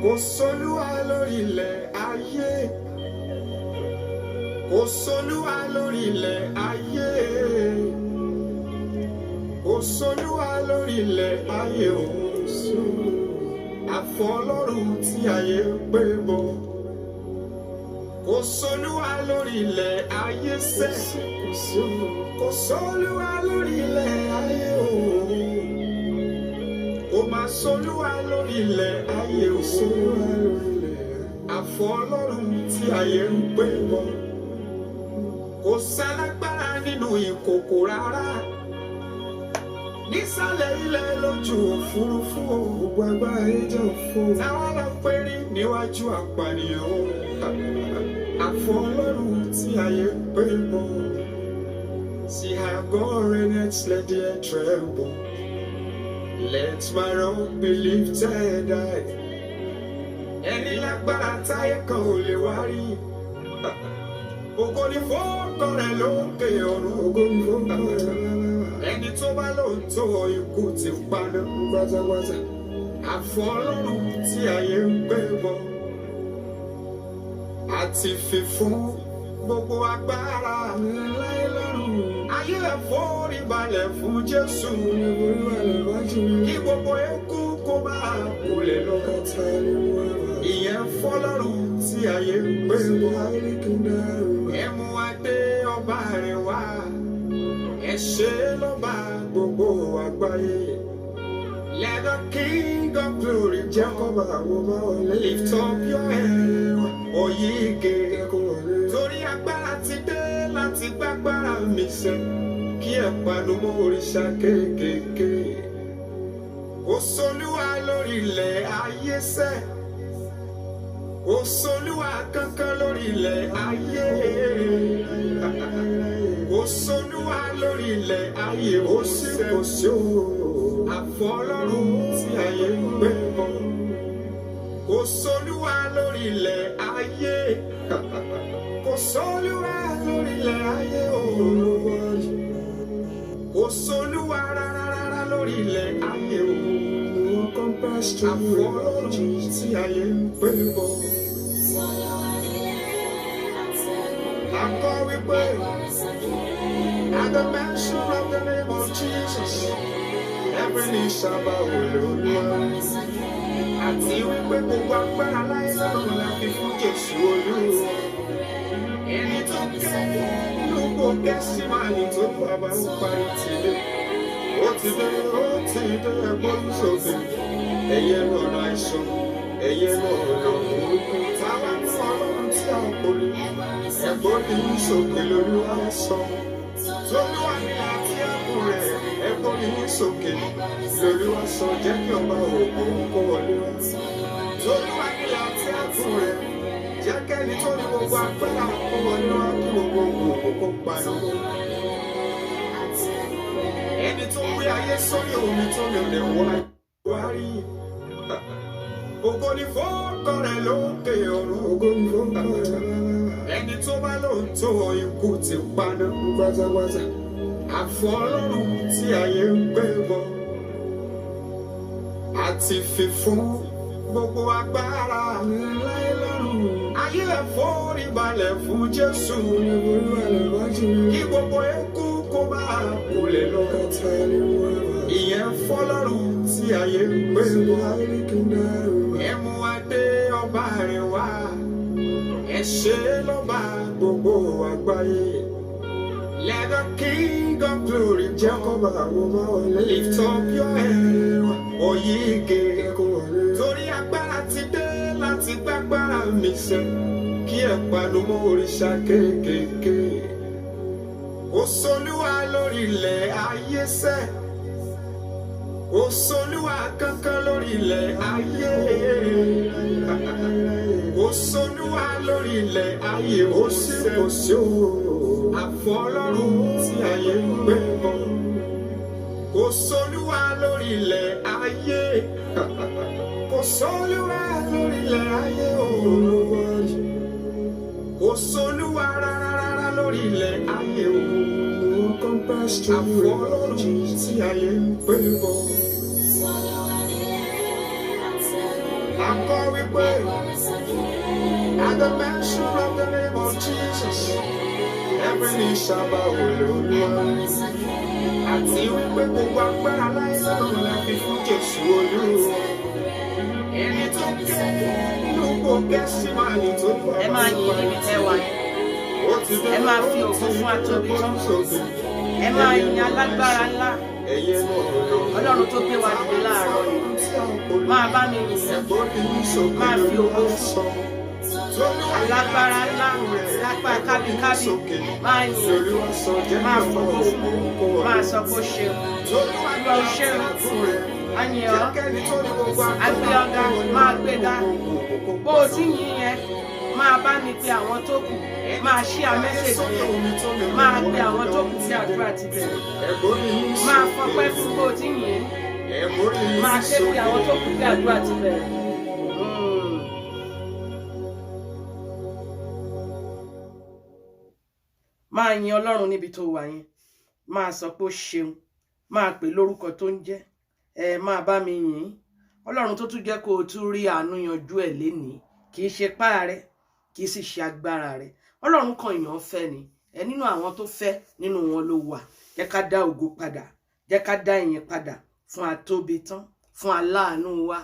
Kò sólúwa lórí ilẹ̀ ayé. Kò sólúwa lórí ilẹ̀ ayé. Kò sólúwa lórí ilẹ̀ ayé òun. Àfọ Ọlọ́run tí ayé ń pè bọ̀. Kò sólúwa lórí ilẹ̀ ayé sẹ́. Kò sólúwa lórí ilẹ̀ ayé òun. Kò má sólúwa lórí ilẹ̀ ayé òun. Àfọ Ọlọ́run tí ayé ń pè bọ̀. Kò sálágbára nínú ìkòkò rárá. Nísàlẹ̀ ilẹ̀ lójú òfurufú gbogbo agbára ẹjọ́ fún. Táwọn lọ pé rí níwájú àpànìyàn. Àfọ Ọlọ́run tí ayé ń pè bọ̀. See how God reigns, let the earth tremble. Let my rock be lifted high. Ẹni lágbára táyé kan ò lè wá rí. Ògo ni fọ́ọ̀kọ rẹ̀ lókè ọ̀run. Ògo ni fọ́ọ̀kọ rẹ̀. Ẹni tó bá lóòótọ́ ikú ti paná pátápátá. Àfọ Ọlọ́run tí ayé ń gbé bọ̀. Àti fífún gbogbo agbára láyé lọ́run. Ayé ẹ̀fọ́ríbalẹ̀ fún Jésù. Kí gbogbo eku kó máa kulẹ̀ lọ. Ìyẹn fọ́lọ́run tí ayé ń gbé bọ̀. Ẹ mú adé ọba rẹ̀ wá. Ẹ ṣe lọ́ba gbogbo àgbáyé. Let the King of Glory jẹ́ kọ́ba àwọn ọba wọlé. Lift up your head, oyige. Torí agbára ti dé láti gbàgbára mi sẹ́. Kí ẹ panu mọ́ òrìṣà kéékèèké. Kò sólúwa lórí ilẹ̀ ayé sẹ́. Kò sólúwa kankan lórí ilẹ̀ ayé. Kò sólúwa lórí ilẹ̀ ayé ó sì kò sí o. Àfọ Ọlọ́run tí ayé ń gbé bọ̀. Kò sólúwa lórí ilẹ̀ ayé. Kò sólúwa lórí ilẹ̀ ayé o. Kò sólúwa rárá lórí ilẹ̀ ayé o. Àfọ Ọlọ́run tí ayé ń gbé bọ̀. Akọ wípé. At the mention of the name of Jesus, every knee shall bow Olúwa. Àti wípé gbogbo agbára láyé lọ́run la fi fún Jésù Olúwa. Ẹni tó ké lóko kẹ́sì máa ní tó bàbá ń parí ti dé. Ó ti dé ẹgbọ́n sókè. Ẹyẹ lọ́nà àìsàn, ẹyẹ lọ́nà burúkú. Táwa ní Ọlọ́run tí a kò rí. Ẹgbọ́n ní sókè lórí àìsàn. Olúwa ni àti ẹkùn rẹ̀, ẹ̀kọ́ ni ní sókè. Lolúwa sọ jẹ́ kí ọba òkú kó wọlé wá. Olúwa ni àti ẹkùn rẹ̀, jẹ́ kẹ́ni tó ní gbogbo agbára kó wọlé wá kí gbogbo òkú kó paná. Ẹni tó gbé ayé sórí omi tó lè lè wá rí. Ògo ni fọ́ọ̀kọ rẹ̀ lókè ọ̀run. Ògo ni fọ́ọ̀kọ rẹ̀. Ẹni tó bá lóòótọ́ ikú ti paná pátápátá. Àfọ Ọlọ́run tí ayé ń gbé bọ̀. Àti fífún gbogbo agbára láyé lọ́run. Ayé ẹ̀fọ́ríbalẹ̀ fún Jésù. Kí gbogbo eku kó máa kulẹ̀ lọ. Ìyẹn fọ́lọ́run tí ayé ń gbé bọ̀. Ẹ mú adé ọba rẹ̀ wá. Ẹ ṣe lọ́ba gbogbo àgbáyé. Let the King of Glory jẹ́ kọ́ba àwọn ọba wọlé. Lift up your head, oyige. Torí agbára ti dé láti gbàgbára mi sẹ́. Kí ẹ panu mọ́ òrìṣà kéékèèké. Kò sólúwa lórí ilẹ̀ ayé sẹ́. Kò sólúwa kankan lórí ilẹ̀ ayé. Kò sólúwa lórí ilẹ̀ ayé ó sì kò sí o. Àfọ Ọlọ́run tí ayé ń gbé bọ̀. Kò sólúwa lórí ilẹ̀ ayé. Kò sólúwa lórí ilẹ̀ ayé o. Kò sólúwa rárá lórí ilẹ̀ ayé o. Àfọ Ọlọ́run tí ayé ń gbé bọ̀. Akọ wípé, at the mention of the name of Jesus, every knee shall bow Olúwa. Àti wípé gbogbo agbára láyé lọ́run la fi fún Jésù Olúwa. Ẹni tó ké lóko gẹ̀ẹ́sì máa ní tó bá wà. Ẹ máa yìn níbi tẹ́ wà yẹn. Ẹ máa fi ògo fún atóbi tán. Ẹ máa yìn alágbára ńlá. Ọlọ́run tó gbé wa dìde láàárọ̀ yìí. Máa bá mi yìn. Máa fi ògo fún alágbára ńlá. Lápá kábíkábí. Máa yìn. Máa fògo fún. Máa sọ pé ó ṣeun. Olúwa ó ṣeun. Àyìn ọ́. Àgbé ọ̀gá. Máa gbéga. Bó o ti yìn yẹn, máa bá mi pe àwọn tó kù. Máa ṣí àmẹ́sẹ̀jì yẹn. Máa pe àwọn tó kù sí àdúrà ti bẹ̀rẹ̀. Máa fọpẹ́ fún bó o ti yìn. Máa ké pe àwọn tó kù sí àdúrà ti bẹ̀rẹ̀. Máa yin Ọlọ́run níbi tó wà yẹn. Máa sọ pé ó ṣeun. Máa pè lórúkọ tó ń jẹ́. Máa bá mi yìn. Ọlọ́run tó tún jẹ́ kó o tún rí àánú yanjú ẹ̀ lénìí. Kì í ṣe pá rẹ̀, kì í sì ṣe agbára rẹ̀. Ọlọ́run kan èèyàn fẹ́ ni. Nínú àwọn tó fẹ́, nínú wọn ló wà. Jẹ́ ká dá ògo padà. Jẹ́ ká dá ìyìn padà fún atóbi tán, fún aláàánú wa.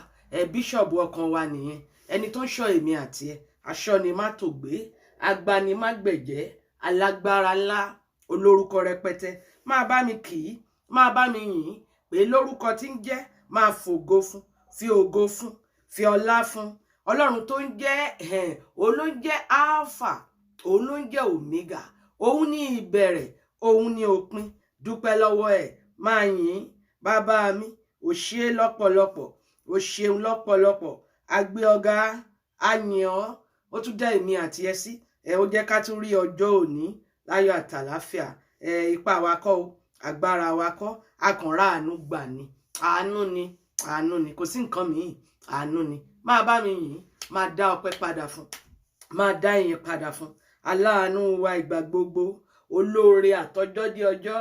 Bíṣọ̀bù ọkàn wa nìyẹn. Ẹni tó ń ṣọ́ èmi àti ẹ. Aṣọ ni má tògbé. Agbani má gbẹ̀jẹ́. Alágbára ńlá. Olórúkọ rẹpẹtẹ. Máa bá mi kì í. Máa bá mi yìn. Pé lórúkọ tí ń jẹ́. Máa fògo fún. Fi ògo fún. Fi ọlá fún. Ọlọ́run tó ń jẹ́ òun ló ń jẹ́ alpha, òun ló ń jẹ́ omega, òun ní ìbẹ̀rẹ̀, òun ní òpin. Dúpẹ́ lọ́wọ́ ẹ̀. Máa yìn. Bàbá mi, ó ṣe lọ́pọ̀lọpọ̀, ó ṣeun lọ́pọ̀lọpọ̀. A gbé ọ̀gá, a yìn ọ́. Ó tún dá èmi àti ẹ sí. Ó jẹ́ ká tún rí ọjọ́ òní láyọ̀ àtàlàáfíà. Ipá wa kọ́ o, agbára wa kọ́, akànrá àánú gbà ni. Àánú ni, àánú ni, kò sí nǹkan mìíràn, àánú ni. Máa bá mi yìn. Máa dá ọpẹ́ padà fún. Máa dá ìyìn padà fún. Aláàánú wa ìgbà gbogbo. Olóore àtọjọ́ dé ọjọ́.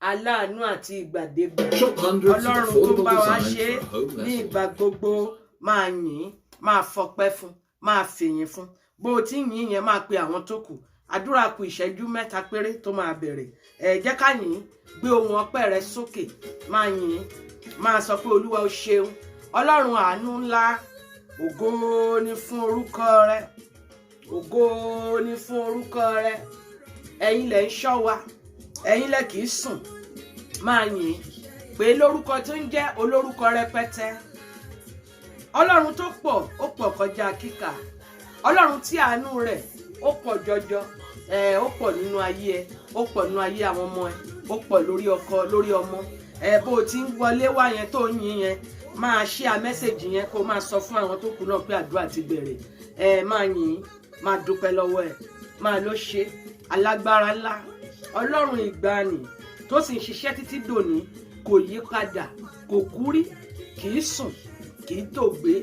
Aláàánú àti ìgbàdégbà. Ọlọ́run tó bá wa ṣe ní ìgbà gbogbo. Máa yìn. Máa fọpẹ́ fún. Máa fìyìn fún. Bó o ti yìn yẹn, máa pe àwọn tó kù. Àdúrà kù ìṣẹ́jú 3 péré tó máa bẹ̀rẹ̀. Jẹ́ ká yìn. Gbé ohùn ọpẹ́ rẹ sókè. Máa yìn. Máa sọ pé Olúwa ó ṣeun. Ọlọ́run àánú ńlá. Ògo ni fún orúkọ rẹ. Ògo ni fún orúkọ rẹ. Ẹ̀yin lẹ ń ṣọ́ wa. Ẹ̀yin lẹ kì í sùn. Máa yìn. Pé lórúkọ tó ń jẹ́ olórúkọ rẹpẹtẹ. Ọlọ́run tó pọ̀, ó pọ̀ kọjá kíkà. Ọlọ́run tí àánú rẹ̀ ó pọ̀ jọjọ. Ó pọ̀ nínú ayé ẹ. Ó pọ̀ nínú ayé àwọn ọmọ ẹ. Ó pọ̀ lórí ọkọ, lórí ọmọ. Bó o ti ń wọlé wá yẹn tó ń yìn yẹn. Máa share message yẹn kó máa sọ fún àwọn tó kù náà pé àdúrà ti bẹ̀rẹ̀. Máa yìn. Máa dúpẹ́ lọ́wọ́ ẹ̀. Máa ló ṣe alágbára ńlá. Ọlọ́run ìgbàanì tó sì ń ṣiṣẹ́ títí dòní. Kò yí padà. Kò kú rí. Kì í sùn. Kì í tògbé.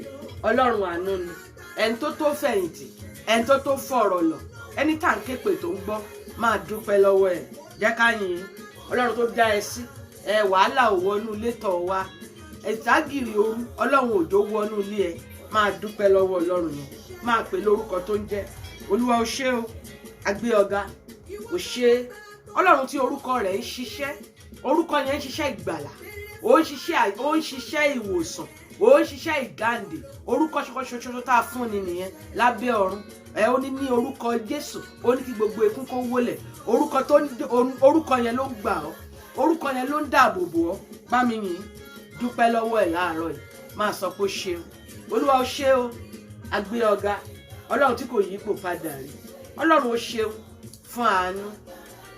Ọlọ́run àánú ni. Ẹni tó tó fẹ̀yìntì. Ẹni tó tó fọ̀rọ̀ lọ. Ẹni tá à ń képe tó ń gbọ́. Máa dúpẹ́ lọ́wọ́ ẹ̀. Jẹ́ ká yìn. Ọlọ́run tó dá ẹ sí. Wàhálà ò wọnú ilé tọ̀ wá. Ìtàgìrì ooru. Ọlọ́run òjò wọnú ilé ẹ. Máa dúpẹ́ lọ́wọ́ Ọlọ́run yẹn. Máa pè lórúkọ tó ń jẹ́. Olúwa ó ṣé o. A gbé ọ̀gá. Ó ṣé. Ọlọ́run tí orúkọ rẹ̀ ń ṣiṣẹ́. Orúkọ yẹn ń ṣiṣẹ́ ìgbàlà. Ó ń ṣiṣẹ́ ìwòsàn. Ó ń ṣiṣẹ́ ìgáǹdè. Orúkọ ṣoṣo tá a fún ni nìyẹn lábẹ́ ọ̀run. Ó ní orúkọ Jésù. Ó ní kí gbogbo ekún kó wólẹ̀. Orúkọ yẹn ló ń gbà ọ́. Orúkọ yẹn ló ń dáàbò bò ọ́. Bá mi yìn. Dúpẹ́ lọ́wọ́ ẹ̀ láàárọ̀ yìí. Máa sọ pé ó ṣeun. Olúwa ó ṣé o. A gbé ọ̀gá. Ọlọ́run tí kò yípo padà rí. Ọlọ́run ó ṣeun fún àánú.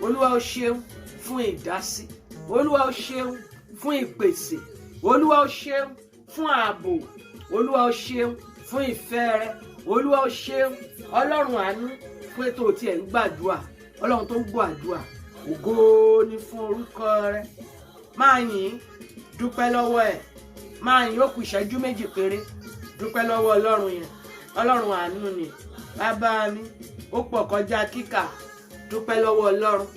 Olúwa ó ṣeun fún ìdásí. Olúwa ó ṣeun fún ìpèsè. Olúwa ó ṣeun fún ààbò. Olúwa ó ṣeun fún ìfẹ́ rẹ. Olúwa ó ṣeun. Ọlọ́run àánú fún ètò tí ẹ̀ ń gbàdúrà. Ọlọ́run tó ń gbọ́ àdúrà. Ògo ni fún orúkọ rẹ. Máa yìn. Dúpẹ́ lọ́wọ́ ẹ̀. Máa yìn. Ó kù ìṣẹ́jú 2 péré. Dúpẹ́ lọ́wọ́ Ọlọ́run yẹn. Ọlọ́run àánú ni. Bàbá mi, ó pọ̀ kọjá kíkà. Dúpẹ́ lọ́wọ́ Ọlọ́run.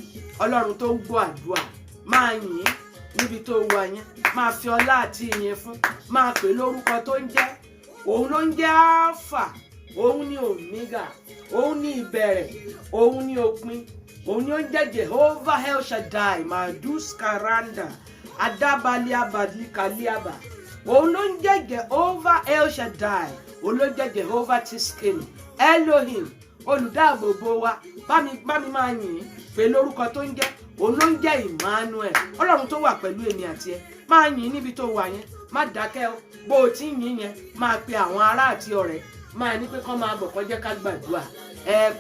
Ọlọ́run tó ń gbọ́ àdúrà. Máa yìn níbi tó wà yẹn. Máa fi ọlá àti ìyìn fún. Máa pè lórúkọ tó ń jẹ́ òun ló ń jẹ́ alpha, òun ni omega, òun ni ìbẹ̀rẹ̀, òun ni òpin, òun ni ó ń jẹ́ Jehovah El Shaddai Madus Karanda Adabaliabadlikaliaba, òun ló ń jẹ́ Jehovah El Shaddai, òun ló ń jẹ́ Jehovah Tiskenu Elohim olùdáàbòbò wa. Bá mi máa yìn pé lórúkọ tó ń jẹ́, òun ló ń jẹ́ Emmanuel, ọlọ́run tó wà pẹ̀lú èmi àti ẹ. Máa yìn níbi tó wà yẹn, má dákẹ́ o. Bó o ti ń yìn yẹn, máa pe àwọn ará àti ọ̀rẹ́, máa ní pé kán máa bọ̀ kó jẹ́ ká gbàdúrà.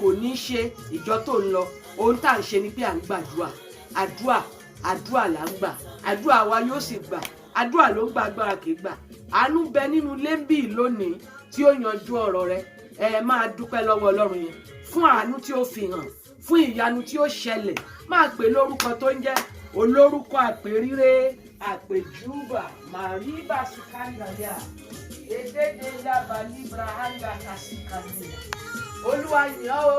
Kò ní ṣe ìjọ tó ń lọ, ohun tá à ń ṣe ni pé à ń gbàdúrà. Àdúrà là ń gbà, àdúrà wa yóò sì gbà. Àdúrà ló ń gba agbára kì í gbà. Àánú bẹ nínú lẹ́ńbì lónìí tí ó yanjú ọ̀rọ̀ rẹ. Máa dúpẹ́ lọ́wọ́ ọlọ́run yẹn fún àánú tí ó fi hàn, fún ìyanu tí ó ṣẹlẹ̀. Máa pè lórúkọ tó ń jẹ́ olórúkọ àpèrire àpèjúbà màríbà sùkàndàlíà èdèdèlábà libra hanga kàsìkàndìlà. Olúwa yìn ọ́ o,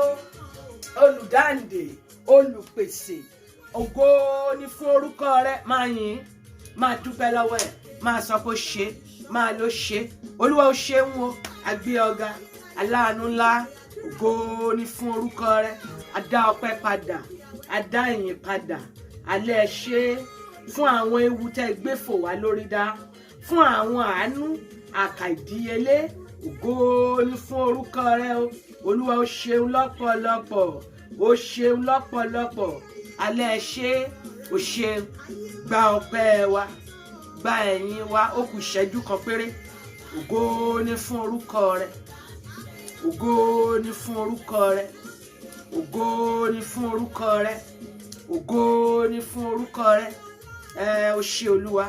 olùdáǹdè, olùpèsè, ògo ni fún orúkọ rẹ. Máa yìn, máa dúpẹ́ lọ́wọ́ ẹ̀, máa sọ pé ó ṣe, máa ló ṣe. Olúwa ó ṣeun o, àgbé ọ̀gá, aláàánú ńlá, ògo ni fún orúkọ rẹ. A dá ọpẹ́ padà, a dá ìyìn padà. Alẹ́ ṣe fún àwọn ewu tẹ́ gbé fò wá lórí dá, fún àwọn àánú àkàìdíyelé. Ògo ni fún orúkọ rẹ o. Olúwa ó ṣeun lọ́pọ̀lọpọ̀, ó ṣeun lọ́pọ̀lọpọ̀. Alẹ́ ṣe, ó ṣeun. Gba ọpẹ́ wa, gba ẹ̀yìn wa. Ó kù ìṣẹ́jú kan péré. Ògo ni fún orúkọ rẹ, ògo ni fún orúkọ rẹ, ògo ni fún orúkọ rẹ, ògo ni fún orúkọ rẹ. Ó ṣé Olúwa.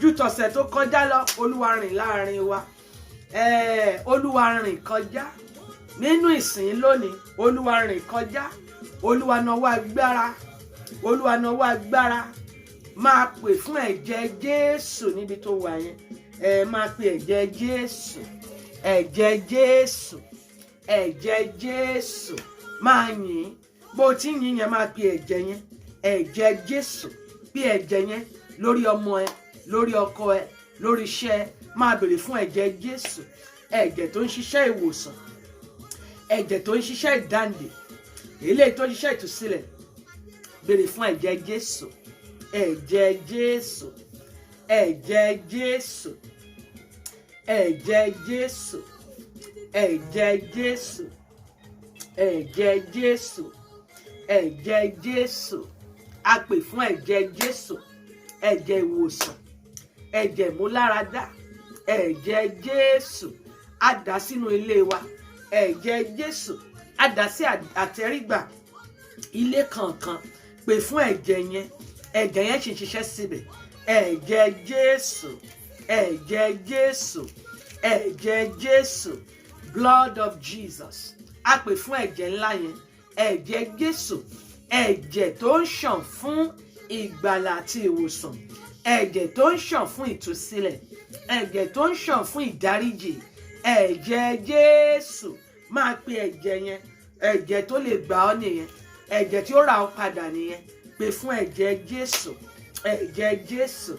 Ju tọ̀sẹ̀ tó kọjá lọ, Olúwa rìn láàrin wa. Olúwa rìn kọjá nínú ìsìn lónìí. Olúwa rìn kọjá. Olúwa nawọ́ agbára, Olúwa nawọ́ agbára. Máa pè fún ẹ̀jẹ̀ Jésù níbi tó wà yẹn. Máa pè ẹ̀jẹ̀ Jésù, ẹ̀jẹ̀ Jésù, ẹ̀jẹ̀ Jésù. Máa yìn. Bó ti ń yìn yẹn, máa pè ẹ̀jẹ̀ yẹn, ẹ̀jẹ̀ Jésù. Pè ẹ̀jẹ̀ yẹn lórí ọmọ ẹ, lórí ọkọ ẹ, lórí iṣẹ́ ẹ. Máa bèrè fún ẹ̀jẹ̀ Jésù, ẹ̀jẹ̀ tó ń ṣiṣẹ́ ìwòsàn, ẹ̀jẹ̀ tó ń ṣiṣẹ́ ìdáǹdè, eléyìí tó ń ṣiṣẹ́ ìtúsílẹ̀. Bèrè fún ẹ̀jẹ̀ Jésù, ẹ̀jẹ̀ Jésù, ẹ̀jẹ̀ Jésù, ẹ̀jẹ̀ Jésù, ẹ̀jẹ̀ Jésù, ẹ̀jẹ̀ Jésù, ẹ̀jẹ̀ Jésù. A pè fún ẹ̀jẹ̀ Jésù, ẹ̀jẹ̀ ìwòsàn, ẹ̀jẹ̀ ìmúláradá, ẹ̀jẹ̀ Jésù. A dà sínú ilé wa, ẹ̀jẹ̀ Jésù. A dà sí àtẹ́rígbà ilé kankan. Pè fún ẹ̀jẹ̀ yẹn, ẹ̀jẹ̀ yẹn ṣì ń ṣiṣẹ́ síbẹ̀. Ẹ̀jẹ̀ Jésù, ẹ̀jẹ̀ Jésù, ẹ̀jẹ̀ Jésù. Blood of Jesus. A pè fún ẹ̀jẹ̀ ńlá yẹn, ẹ̀jẹ̀ Jésù. Ẹ̀jẹ̀ tó ń ṣàn fún ìgbàlà àti ìwòsàn, ẹ̀jẹ̀ tó ń ṣàn fún ìtúsílẹ̀, ẹ̀jẹ̀ tó ń ṣàn fún ìdáríjì. Ẹ̀jẹ̀ Jésù. Máa pe ẹ̀jẹ̀ yẹn, ẹ̀jẹ̀ tó lè gbà ọ́ nìyẹn, ẹ̀jẹ̀ tí ó rà ọ́ padà nìyẹn. Pè fún ẹ̀jẹ̀ Jésù, ẹ̀jẹ̀ Jésù.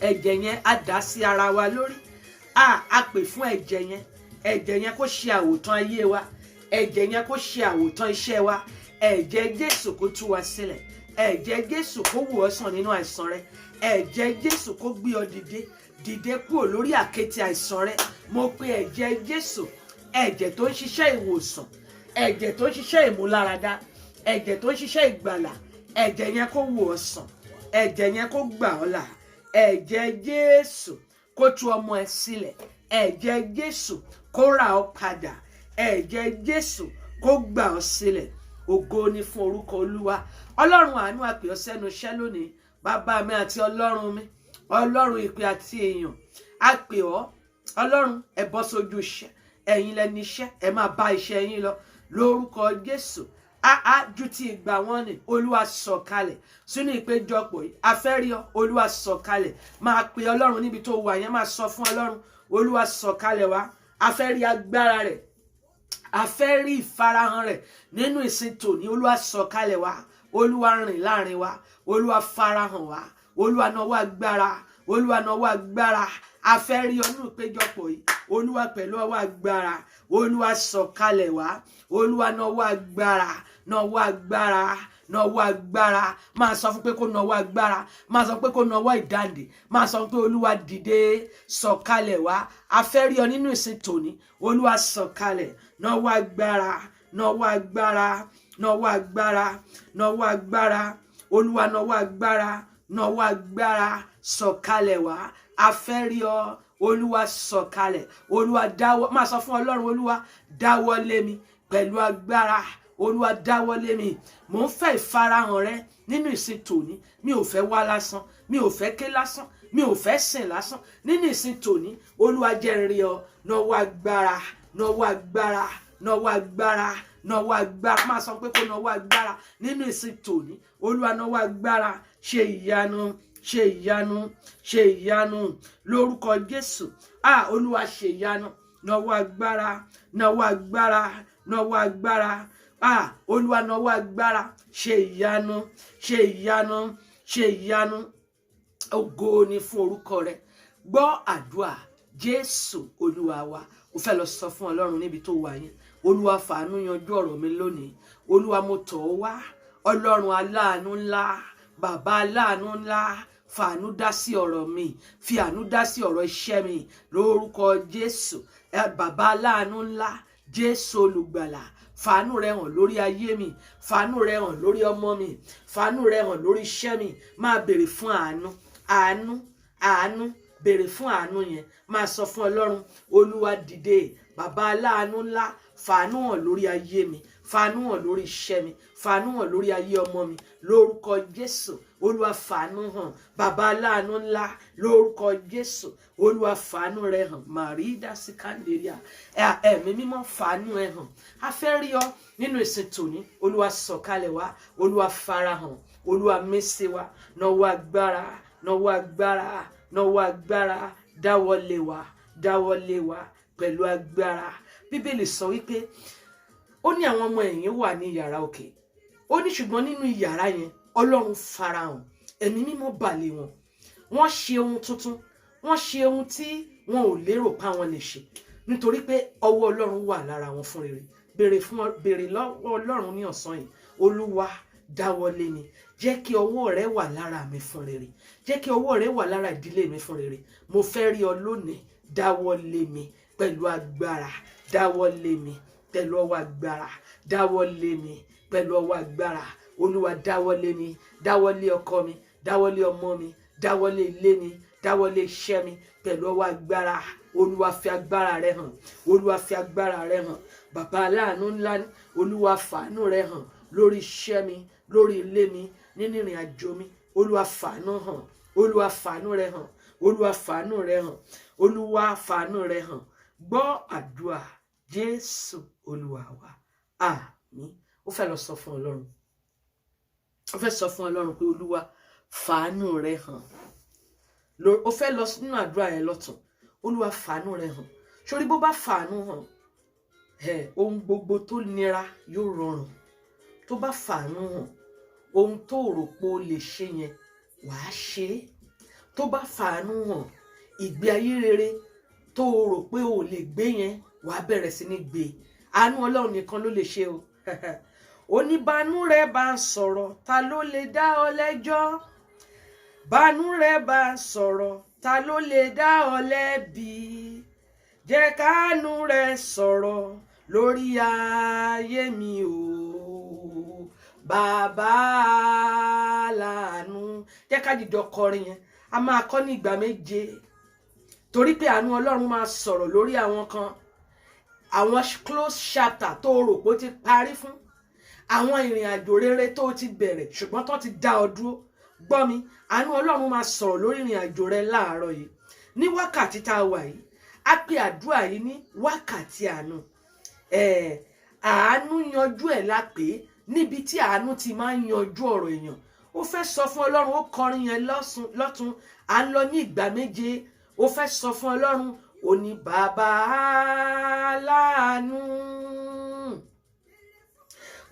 Ẹ̀jẹ̀ yẹn á dà sí ara wa lórí. A pè fún ẹ̀jẹ̀ yẹn, ẹ̀jẹ̀ yẹn kó ṣe àwòtán ayé wa, ẹ̀jẹ̀ yẹn kó ṣe àwòtán iṣẹ́ wa. Ẹ̀jẹ̀ Jésù kó tú wa sílẹ̀, ẹ̀jẹ̀ Jésù kó wò ọ́ sàn nínú àìsàn rẹ, ẹ̀jẹ̀ Jésù kó gbé ọ dìde kúrò lórí àkéte àìsàn rẹ. Mo pe ẹ̀jẹ̀ Jésù, ẹ̀jẹ̀ tó ń ṣiṣẹ́ ìwòsàn, ẹ̀jẹ̀ tó ń ṣiṣẹ́ ìmúláradá, ẹ̀jẹ̀ tó ń ṣiṣẹ́ ìgbàlà. Ẹ̀jẹ̀ yẹn kó wò ọ́ sàn, ẹ̀jẹ̀ yẹn kó gbà ọ́ là. Ẹ̀jẹ̀ Jésù kó tú ọmọ ẹ sílẹ̀, ẹ̀jẹ̀ Jésù kó rà ọ́ padà, ẹ̀jẹ̀ Jésù kó gbà ọ́ sílẹ̀. Ògo ni fún orúkọ Olúwa. Ọlọ́run àánú, a pè ọ́ sẹ́nu iṣẹ́ lónìí. Bàbá mi àti Ọlọ́run mi, Ọlọ́run ìpè àti èèyàn, a pè ọ́. Ọlọ́run, ẹ bọ́ sójú iṣẹ́, ẹ̀yin lẹni iṣẹ́, ẹ máa bá iṣẹ́ yín lọ lórúkọ Jésù. Ju ti ìgbà wọn ni Olúwa sọ̀kalẹ̀ sínú ìpéjọpọ̀ yìí. A fẹ́ rí ọ, Olúwa sọ̀kalẹ̀. Máa pe Ọlọ́run níbi tó wà yẹn, máa sọ fún Ọlọ́run, Olúwa sọ̀kalẹ̀ wá. A fẹ́ rí agbára rẹ̀, a fẹ́ rí ìfarahàn rẹ̀ nínú ìsìn tòní. Olúwa sọ̀kalẹ̀ wá, Olúwa rìn láàrin wa, Olúwa farahàn wá, Olúwa nawọ́ agbára, olúwa nawọ́ agbára a fẹ́ rí ọ nínú ìpéjọpọ̀ yìí olúwa pẹ̀lú ọwọ́ agbára olúwa sọ̀kalẹ̀ wá olúwa nawọ́ agbára nawọ́ agbára nawọ́ agbára máa sọ fún pé kó nawọ́ agbára máa sọ pé kó nawọ́ ìdáǹdè máa sọ pé olúwa dìde sọ̀kalẹ̀ wá a fẹ́ rí ọ nínú ìsìn tòní olúwa sọ̀kalẹ̀ nawọ́ agbára nawọ́ agbára nawọ́ agbára nawọ́ agbára olúwa nawọ́ agbára nawọ́ agbára sọ̀kalẹ̀ wá a fẹ́ rí ọ olúwa sọ̀kalẹ̀ olúwa dáwọ́ máa sọ fún ọlọ́run olúwa dáwọ́ lé mi pẹ̀lú agbára olúwa dáwọ́ lé mi mò ń fẹ́ ìfarahàn rẹ nínú ìsìn tòní mi ò fẹ́ wá lásán mi ò fẹ́ ké lásán mi ò fẹ́ sìn lásán nínú ìsìn tòní olúwa jẹ́ n rí ọ nawọ́ agbára nawọ́ agbára nawọ́ agbára nawọ́ agbára máa sọ pé kó nawọ́ agbára nínú ìsìn tòní olúwa nawọ́ agbára ṣe ìyanu ṣe ìyanu ṣe ìyanu lórúkọ Jésù olúwa ṣe ìyanu nawọ́ agbára nawọ́ agbára nawọ́ agbára olúwa nawọ́ agbára ṣe ìyanu ṣe ìyanu ṣe ìyanu ògo ni fún orúkọ rẹ gbọ́ àdúrà Jésù olúwa wa ó fẹ́ lọ sọ fún ọlọ́run níbi tó wà yẹn olúwa fàánú yanjú ọ̀rọ̀ mi lónìí olúwa mo tọ̀ ọ́ wá ọlọ́run aláàánú ńlá bàbá aláàánú ńlá fàánú dá sí ọ̀rọ̀ mi fi àánú dá sí ọ̀rọ̀ iṣẹ́ mi lórúkọ Jésù bàbá aláàánú ńlá Jésù olùgbàlà fàánú rẹ hàn lórí ayé mi fàánú rẹ hàn lórí ọmọ mi fàánú rẹ hàn lórí iṣẹ́ mi máa béèrè fún àánú àánú àánú béèrè fún àánú yẹn máa sọ fún ọlọ́run olúwa dìde bàbá aláàánú ńlá fàánú hàn lórí ayé mi fàánú hàn lórí iṣẹ́ mi fàánú hàn lórí ayé ọmọ mi lórúkọ Jésù olúwa fàánú hàn bàbá aláàánú ńlá lórúkọ Jésù olúwa fàánú rẹ hàn màrídà sí kàndéríà ẹ̀mí mímọ́ fàánú ẹ hàn a fẹ́ rí ọ nínú ìsìn tòní olúwa sọ̀kalẹ̀ wá olúwa farahàn olúwa mẹ́sẹ̀ wá nawọ́ agbára nawọ́ agbára nawọ́ agbára dáwọ́lé wa pẹ̀lú agbára bíbélì sọ wípé ó ní àwọn ọmọ ẹ̀yìn wà ní yàrá òkè ó ní ṣùgbọ́n nínú yàrá yẹn ọlọ́run farahàn ẹ̀mí mímọ́ bà lé wọn wọ́n ṣe ohun tuntun wọ́n ṣe ohun tí wọn ò lérò pa wọn lè ṣe nítorí pé ọwọ́ ọlọ́run wà lára wọn fún rere béèrè lọ́wọ́ ọlọ́run ní ọ̀sán yìí olúwa dáwọ́lé mi jẹ́ kí ọwọ́ rẹ wà lára mi fún rere jẹ́ kí ọwọ́ rẹ wà lára ìdílé mi fún rere mo fẹ́ rí ọ lónìí dáwọ́lé mi pẹ̀lú agbára dáwọ́lé mi pẹ̀lú ọwọ́ agbára dáwọ́lé mi pẹ̀lú ọwọ́ agbára olúwa dáwọ́lé mi dáwọ́lé ọkọ mi dáwọ́lé ọmọ mi dáwọ́lé ilé mi dáwọ́lé iṣẹ́ mi pẹ̀lú ọwọ́ agbára olúwa fi agbára rẹ hàn olúwa fi agbára rẹ hàn bàbá aláàánú ńlá olúwa fàánú rẹ hàn lórí iṣẹ́ mi lórí ilé mi nínú ìrìn àjò mi olúwa fàánú hàn olúwa fàánú rẹ hàn olúwa fàánú rẹ hàn olúwa fàánú rẹ hàn gbọ́ àdúrà Jésù olúwa wa àmín ó fẹ́ lọ sọ fún ọlọ́run ó fẹ́ sọ fún ọlọ́run pé olúwa fàánú rẹ hàn ó fẹ́ lọ nínú àdúrà yẹn lọ́tún olúwa fàánú rẹ hàn sórí bó bá fàánú hàn ohun gbogbo tó nira yóò rọrùn tó bá fàánú hàn ohun tó rò pé o lè ṣe yẹn wàá ṣe é tó bá fàánú hàn ìgbé ayé rere tó rò pé o lè gbé yẹn wàá bẹ̀rẹ̀ sí ní gbé àánú ọlọ́run nìkan ló lè ṣe o oníbànú rẹ bá ń sọ̀rọ̀ ta ló lè dá ọ lẹ́jọ́ bànú rẹ bá ń sọ̀rọ̀ ta ló lè dá ọ lẹ́bi jẹ́ káànú rẹ sọ̀rọ̀ lórí ayé mi o bàbá láàánú jẹ́ ká jìjọ kọrin yẹn a máa kọ́ ní ìgbà méje torí pé àánú ọlọ́run máa sọ̀rọ̀ lórí àwọn kan àwọn close chapter tó rò pé ó ti parí fún àwọn ìrìn àjò rere tó ti bẹ̀rẹ̀ ṣùgbọ́n tó ti dá ọ dúró gbọ́ mi àánú ọlọ́run máa sọ̀rọ̀ lórí ìrìn àjò rẹ láàárọ̀ yìí ní wákàtí tá a wà yìí a pè àdúrà yìí ní wákàtí àánú àánú yanjú ẹ̀ lápè níbi tí àánú ti máa ń yanjú ọ̀rọ̀ èèyàn ó fẹ́ sọ fún ọlọ́run ó kọrin yẹn lọ́tún à ń lọ ní ìgbà méje ó fẹ́ sọ fún ọlọ́run ó ní bàbá láàánú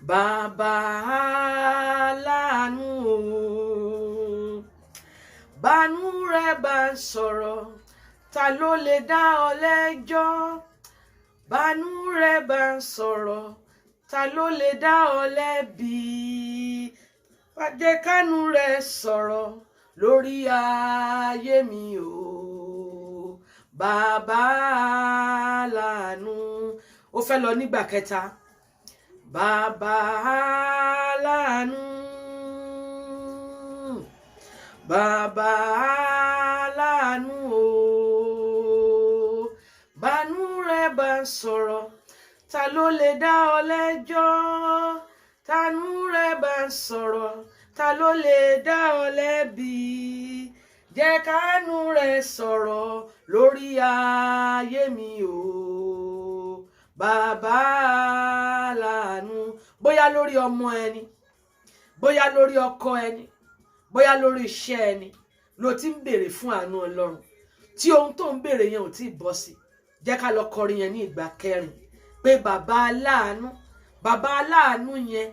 bàbá láàánú bánú rẹ bá ń sọ̀rọ̀ ta ló lè dá ọ lẹ́jọ́ bánú rẹ bá ń sọ̀rọ̀ ta ló lè dá ọ lẹ́bi jẹ́ kánú rẹ sọ̀rọ̀ lórí ayé mi o bàbá láàánú. Ó fẹ́ lọ nígbà kẹta. Bàbá láàánú, bàbá láàánú o bánú rẹ bá ń sọ̀rọ̀ ta ló lè dá ọ lẹ́jọ́ tánú rẹ bá ń sọ̀rọ̀ ta ló lè dá ọ lẹ́bi jẹ́ kánú rẹ sọ̀rọ̀ lórí ayé mi o bàbá láàánú. Bóyá lórí ọmọ ẹni, bóyá lórí ọkọ ẹni, bóyá lórí iṣẹ́ ẹni ló ti ń béèrè fún àánú Ọlọ́run tí ohun tó ń béèrè yẹn ò tí ì bọ́ sí. Jẹ́ ká lọ kọrin yẹn ní ìgbà kẹrin pé bàbá aláàánú yẹn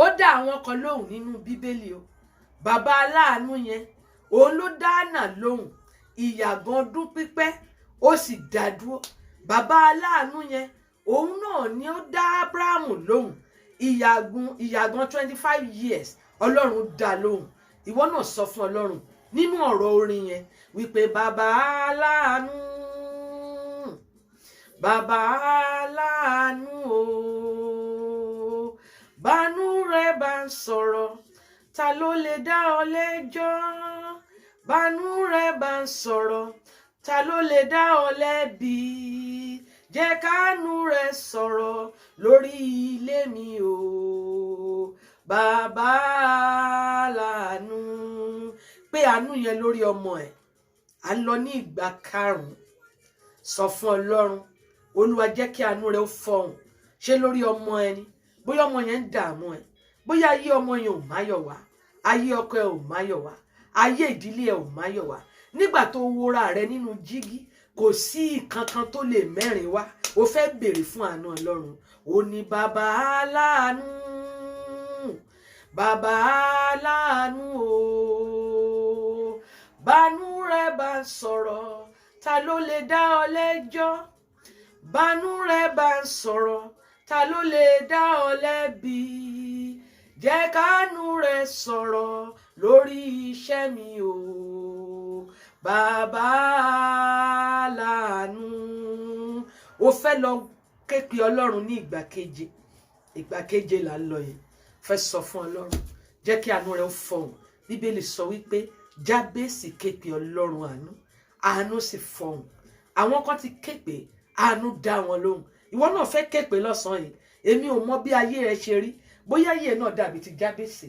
ó dá àwọn kan lóhùn nínú Bíbélì o. Bàbá aláàánú yẹn òun ló dá Hánà lóhùn ìyàgàn ọdún pípẹ́ ó sì dá dúró. Bàbá aláàánú yẹn òun náà ni ó dá Ábúráhámù lóhùn ìyàgàn 25 years Ọlọ́run dá lóhùn. Ìwọ náà sọ fún Ọlọ́run nínú ọ̀rọ̀ orin yẹn wípé bàbá aláàánú, bàbá aláàánú o bánú rẹ bá ń sọ̀rọ̀ ta ló lè dá ọ lẹ́jọ́ bánú rẹ bá ń sọ̀rọ̀ ta ló lè dá ọ lẹ́bi jẹ́ kánú rẹ sọ̀rọ̀ lórí ilé mi o bàbá láàánú. Pé àánú yẹn lórí ọmọ ẹ̀. À ń lọ ní ìgbà karùn-ún. Sọ fún Ọlọ́run Olúwa jẹ́ kí àánú rẹ ó fọhùn. Ṣé lórí ọmọ ẹni, bóyá ọmọ yẹn ń dààmú ẹ, bóyá ayé ọmọ yẹn ò máyọ̀ wá, ayé ọkọ ẹ ò máyọ̀ wá, ayé ìdílé ẹ ò máyọ̀ wá. Nígbà tó wora rẹ nínú jígí kò sí ìkankan tó lè mẹ́rin wá. O fẹ́ béèrè fún àánú Ọlọ́run. Ó ní bàbá aláàánú, bàbá aláàánú o bánú rẹ bá ń sọ̀rọ̀ ta ló lè dá ọ lẹ́jọ́ bánú rẹ bá ń sọ̀rọ̀ ta ló lè dá ọ lẹ́bi jẹ́ kánú rẹ sọ̀rọ̀ lórí iṣẹ́ mi o bàbá láàánú. O fẹ́ lọ képe Ọlọ́run ní ìgbà keje là ń lọ yẹn. Fẹ́ sọ fún Ọlọ́run jẹ́ kí àánú rẹ ó fọhùn. Bíbélì sọ wípé Jábésì képe Ọlọ́run àánú sì fọhùn. Àwọn kan ti képe àánú dá wọn lóhùn. Ìwọ náà fẹ́ képe lọ́sàn-án yìí. Èmi ò mọ bí ayé rẹ ṣe rí, bóyá ayé náà dàbí ti Jábésì.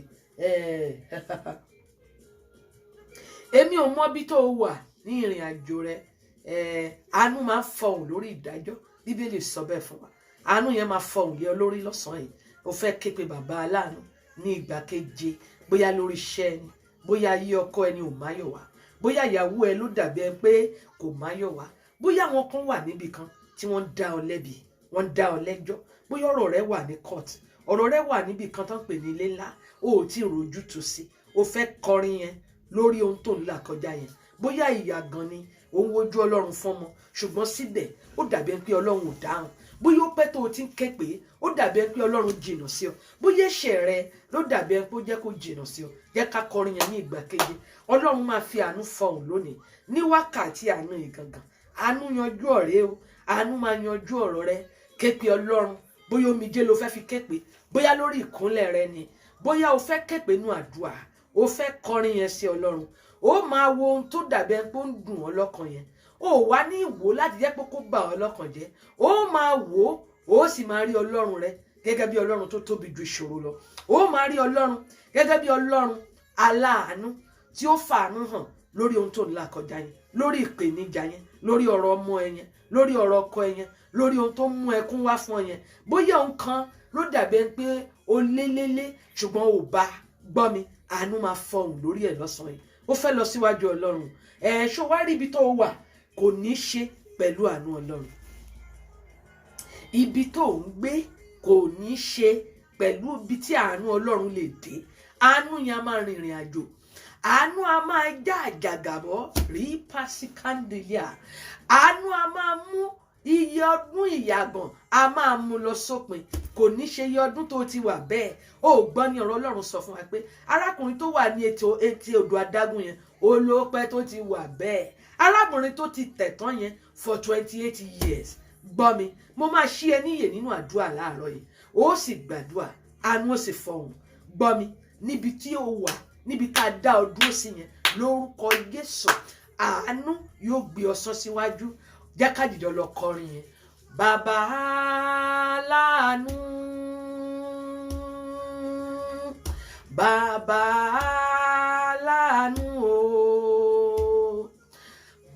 Èmi ò mọ bí tó wà ní ìrìn àjò rẹ. Àánú máa fọhùn lórí ìdájọ́. Bíbélì sọ bẹ́ẹ̀ fún wa. Àánú yẹn máa fọhùn lé ọ lórí lọ́sàn-án yìí. O fẹ́ képe bàbá aláàánú ní ìgbà keje, bóyá lórí iṣẹ́ ẹni, bóyá ayé ọkọ ẹni ò máyọ̀ wá, bóyá ìyàwó ẹ ló dàbí ẹ pé kò máyọ̀ wá, bóyá àwọn kan wà níbì kan tí wọ́n ń dá ọ lẹ́bi, wọ́n ń dá ọ lẹ́jọ́, bóyá ọ̀rọ̀ rẹ wà ní court, ọ̀rọ̀ rẹ wà níbì kan tó ń pè ní ilé ńlá, o ò tí ì rojú tu sí. O fẹ́ kọrin yẹn lórí ohun tó ń là kọjá yẹn. Bóyá ìyà gan ni òun wojú Ọlọ́run fún ọmọ ṣùgbọ́n síbẹ̀ ó dàbí pé Ọlọ́run ò dáhùn. Bóyá ó pẹ́ tó o ti ń ké pé ó dàbí pé Ọlọ́run jìnnà sí ọ. Bóyá ẹ̀ṣẹ̀ rẹ ló dàbí pé ó jẹ́ kó jìnnà sí ọ. Jẹ́ ká kọrin yẹn ní ìgbà keje. Ọlọ́run máa fi àánú fọhùn lónìí ní wákàtí àánú yìí gangan. Àánú yanjú ọ̀rẹ́ o, àánú máa yanjú ọ̀rọ̀ rẹ. Ké pe Ọlọ́run. Bóyá omijé ló fẹ́ fi ké pé, bóyá lórí ìkúnlẹ̀ rẹ ni, bóyá o fẹ́ ké pé nú àdúrà, o fẹ́ kọrin yẹn sí Ọlọ́run. Ó máa wo ohun tó dàbí pé ó ń dùn ọ́ lọ́kàn yẹn. Ó wá ní ìwò láti jẹ́ pé kó bà ọ́ lọ́kàn jẹ́. Ó máa wò ó sì máa rí Ọlọ́run rẹ gẹ́gẹ́ bí Ọlọ́run tó tóbi ju ìṣòro lọ. Ó máa rí Ọlọ́run gẹ́gẹ́ bí Ọlọ́run aláàánú tí ó fàánú hàn lórí ohun tó ń là kọjá yẹn, lórí ìpèníjà yẹn, lórí ọ̀rọ̀ ọmọ ẹ yẹn, lórí ọ̀rọ̀ ọkọ ẹ yẹn, lórí ohun tó mú ẹkún wá fún ọ yẹn. Bóyá ohun kan ló dàbí pé o lélélé ṣùgbọ́n ò bá gbọ́ mi, àánú máa fọhùn lórí ẹ̀ lọ́sàn-án yìí. Ó fẹ́ lọ síwájú Ọlọ́run. Ṣó wá rí ibi tó wà kò ní ṣe pẹ̀lú àánú Ọlọ́run. Ibi tó ń gbé kò ní ṣe pẹ̀lú ibi tí àánú Ọlọ́run lè dé. Àánú yẹn a máa rìnrìn àjò àánú a máa já àjàgàbọ́ rí pásíkàndìlíà, àánú a máa mú iye ọdún ìyàgàn a máa mú lọ sópin. Kò ní ṣe iye ọdún tó ti wà bẹ́ẹ̀. Ó gbọ́ ní ọ̀rọ̀ Ọlọ́run sọ fún wa pé arákùnrin tó wà ní etí odò adágún yẹn olóòpẹ́ tó ti wà bẹ́ẹ̀. Arábìnrin tó ti tẹ̀tán yẹn for 28 years. Gbọ́ mi, mo máa ṣí ẹ níyè nínú àdúrà láàárọ̀ yìí. Ó sì gbàdúrà, àánú ó sì fọhùn. Gbọ́ mi, níbi tí ó wà, níbi tá a dá ọ dúró sí yẹn, lórúkọ Jésù, àánú yóò gbé ọ sọ síwájú. Jẹ́ ká dìjọ lọ kọrin yẹn. Bàbá aláàánú, bàbá aláàánú o,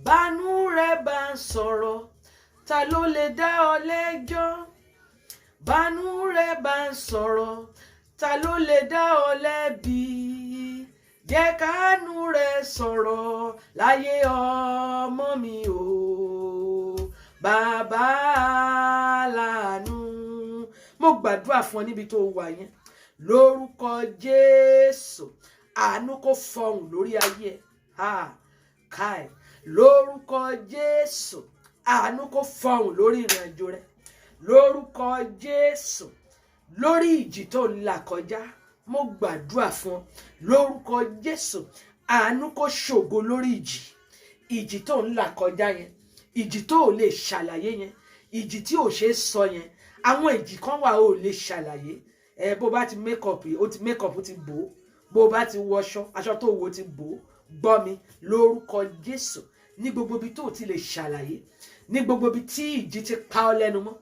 bánú rẹ bá ń sọ̀rọ̀, ta ló lè dá ọ lẹ́jọ́? Bánú rẹ bá ń sọ̀rọ̀, ta ló lè dá ọ lẹ́bi? Jẹ́ kánú rẹ sọ̀rọ̀ láyé ọmọ mi o, bàbá aláàánú. Mo gbàdúrà fún ọ níbi tó wà yẹn, lórúkọ Jésù, àánú kó fọhùn lórí ayé ẹ. Káì, lórúkọ Jésù, àánú kó fọhùn lórí ìrìn àjò rẹ. Lórúkọ Jésù, lórí ìjì tó ń là kọjá, mo gbàdúrà fún ọ lórúkọ Jésù, àánú kó ṣògo lórí ìjì tó ń là kọjá yẹn, ìjì tó ò lè ṣàlàyé yẹn, ìjì tí ò ṣe é sọ yẹn. Àwọn ìjì kan wà ò lè ṣàlàyé. Bó bá ti make up ti bò ó, bó bá ti wọṣọ, aṣọ tó wọ̀ ti bò ó. Gbọ́ mi, lórúkọ Jésù, ní gbogbo ibi tó ti lè ṣàlàyé, ní gbogbo ibi tí ìjì ti pa ọ́ lẹ́nu mọ́,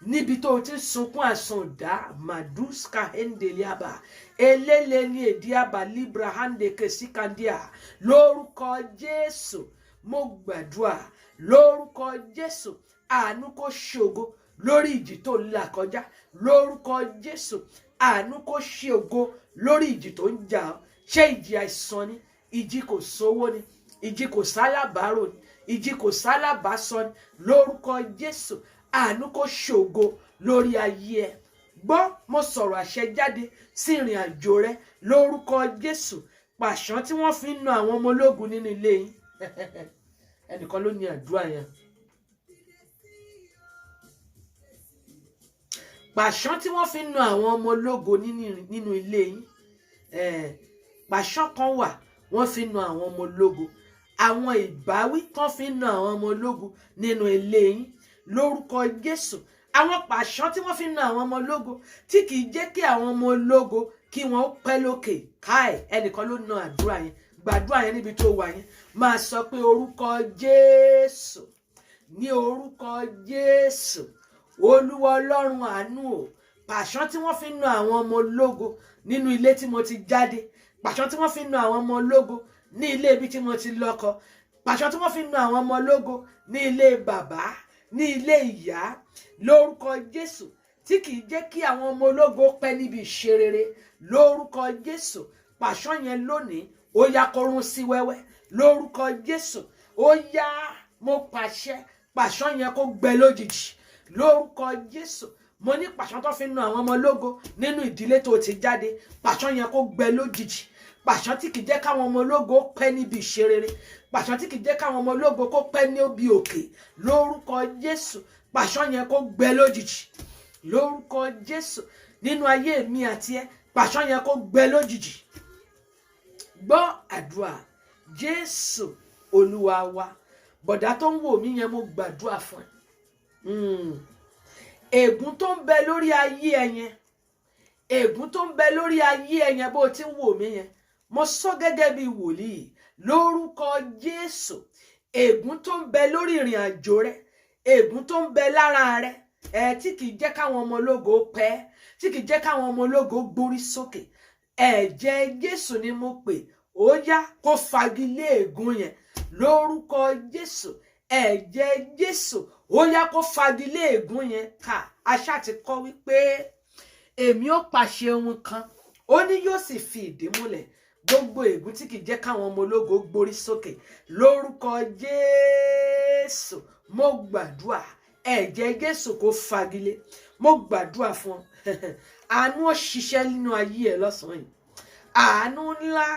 níbi tó ti sunkún àsundá maduska endeliaba elele ni ediaba libra hande kesikandia. Lórúkọ Jésù, mo gbàdúrà lórúkọ Jésù, àánú kó ṣògo lórí ìjì tó ń là kọjá. Lórúkọ Jésù, àánú kó ṣògo lórí ìjì tó ń jà ọ́. Ṣé ìjì àìsàn ni? Ìjì kò sówó ni? Ìjì kò sálábàárò ni? Ìjì kò sálábàásọ ni? Lórúkọ Jésù, àánú kó ṣògo lórí ayé ẹ. Gbọ́, mo sọ̀rọ̀ àṣẹ jáde sí ìrìn àjò rẹ lórúkọ Jésù. Pàṣán tí wọ́n fi ń na àwọn ọmọ ológun nínú ilé yín. Ẹnìkan ló ní àdúrà yẹn. Pàṣán tí wọ́n fi ń na àwọn ọmọ ológun nínú ilé yín. Pàṣán kan wà, wọ́n fi ń na àwọn ọmọ ológun. Àwọn ìbáwí tán fi ń na àwọn ọmọ ológun nínú ilé yín. Lórúkọ Jésù, àwọn pàṣán tí wọ́n fi ń na àwọn ọmọ ológo tí kì í jẹ́ kí àwọn ọmọ ológo kí wọ́n pẹ́ lókè. Káì, ẹnìkan ló na àdúrà yẹn. Gbàdúrà yẹn níbi tó wà yẹn. Máa sọ pé orúkọ Jésù, ní orúkọ Jésù, Olúwa Ọlọ́run àánú o. Pàṣán tí wọ́n fi ń na àwọn ọmọ ológo nínú ilé tí mo ti jáde. Pàṣán tí wọ́n fi ń na àwọn ọmọ ológo ní ilé ibi tí mo ti lọ́kọ. Pàṣán tí wọ́n fi ń na àwọn ọmọ ológo ní ilé bàbá, ní ilé ìyá. Lórúkọ Jésù, tí kì í jẹ́ kí àwọn ọmọ ológo pẹ́ níbi ìṣerere. Lórúkọ Jésù, pàṣán yẹn lónìí ó yá kó rún sí wẹ́wẹ́. Lórúkọ Jésù, ó yá, mo pàṣẹ, pàṣán yẹn kó gbẹ lójijì. Lórúkọ Jésù, mo ní pàṣán tó fi ń na àwọn ọmọ ológo nínú ìdílé tó ti jáde. Pàṣán yẹn kó gbẹ lójijì. Pàṣán tí kì í jẹ́ káwọn ọmọ ológo pẹ́ níbi ìṣerere. Pàṣán tí kì í jẹ́ káwọn ọmọ ológo kó pẹ́ níbi òkè. Lórúkọ Jésù, pàṣán yẹn kó gbẹ lójijì. Lórúkọ Jésù, nínú ayé mi àti ẹ, pàṣán yẹn kó gbẹ lójijì. Gbọ́ àdúrà Jésù Olúwa wa. Bọ̀dá tó ń wò mí yẹn, mo gbàdúrà fún ẹ. Ègún tó ń bẹ lórí ayé ẹ yẹn, ègún tó ń bẹ lórí ayé ẹ yẹn bó ti ń wò mí yẹn, mo sọ gẹ́gẹ́ bí wòlíì lórúkọ Jésù. Ègún tó ń bẹ lórí ìrìn àjò rẹ, ègún tó ń bẹ lára rẹ, tí kì í jẹ́ káwọn ọmọ ológo pẹ́, tí kì í jẹ́ káwọn ọmọ ológo gbórí sókè. Ẹ̀jẹ̀ Jésù ni mo pè, ó yá kó fagilé ègún yẹn. Lórúkọ Jésù, ẹ̀jẹ̀ Jésù, ó yá kó fagilé ègún yẹn. Ká aṣá ti kọ́ wípé èmi ó pàṣẹ ohun kan, ó ní yóò sì fi ìdí múlẹ̀. Gbogbo ègún tí kì í jẹ́ káwọn ọmọ ológo gbórí sókè, lórúkọ Jésù, mo gbàdúrà, ẹ̀jẹ̀ Jésù kó fagilé. Mo gbàdúrà fún ọ. Àánú ó ṣiṣẹ́ nínú ayé ẹ lọ́sàn-án yìí. Àánú ńlá,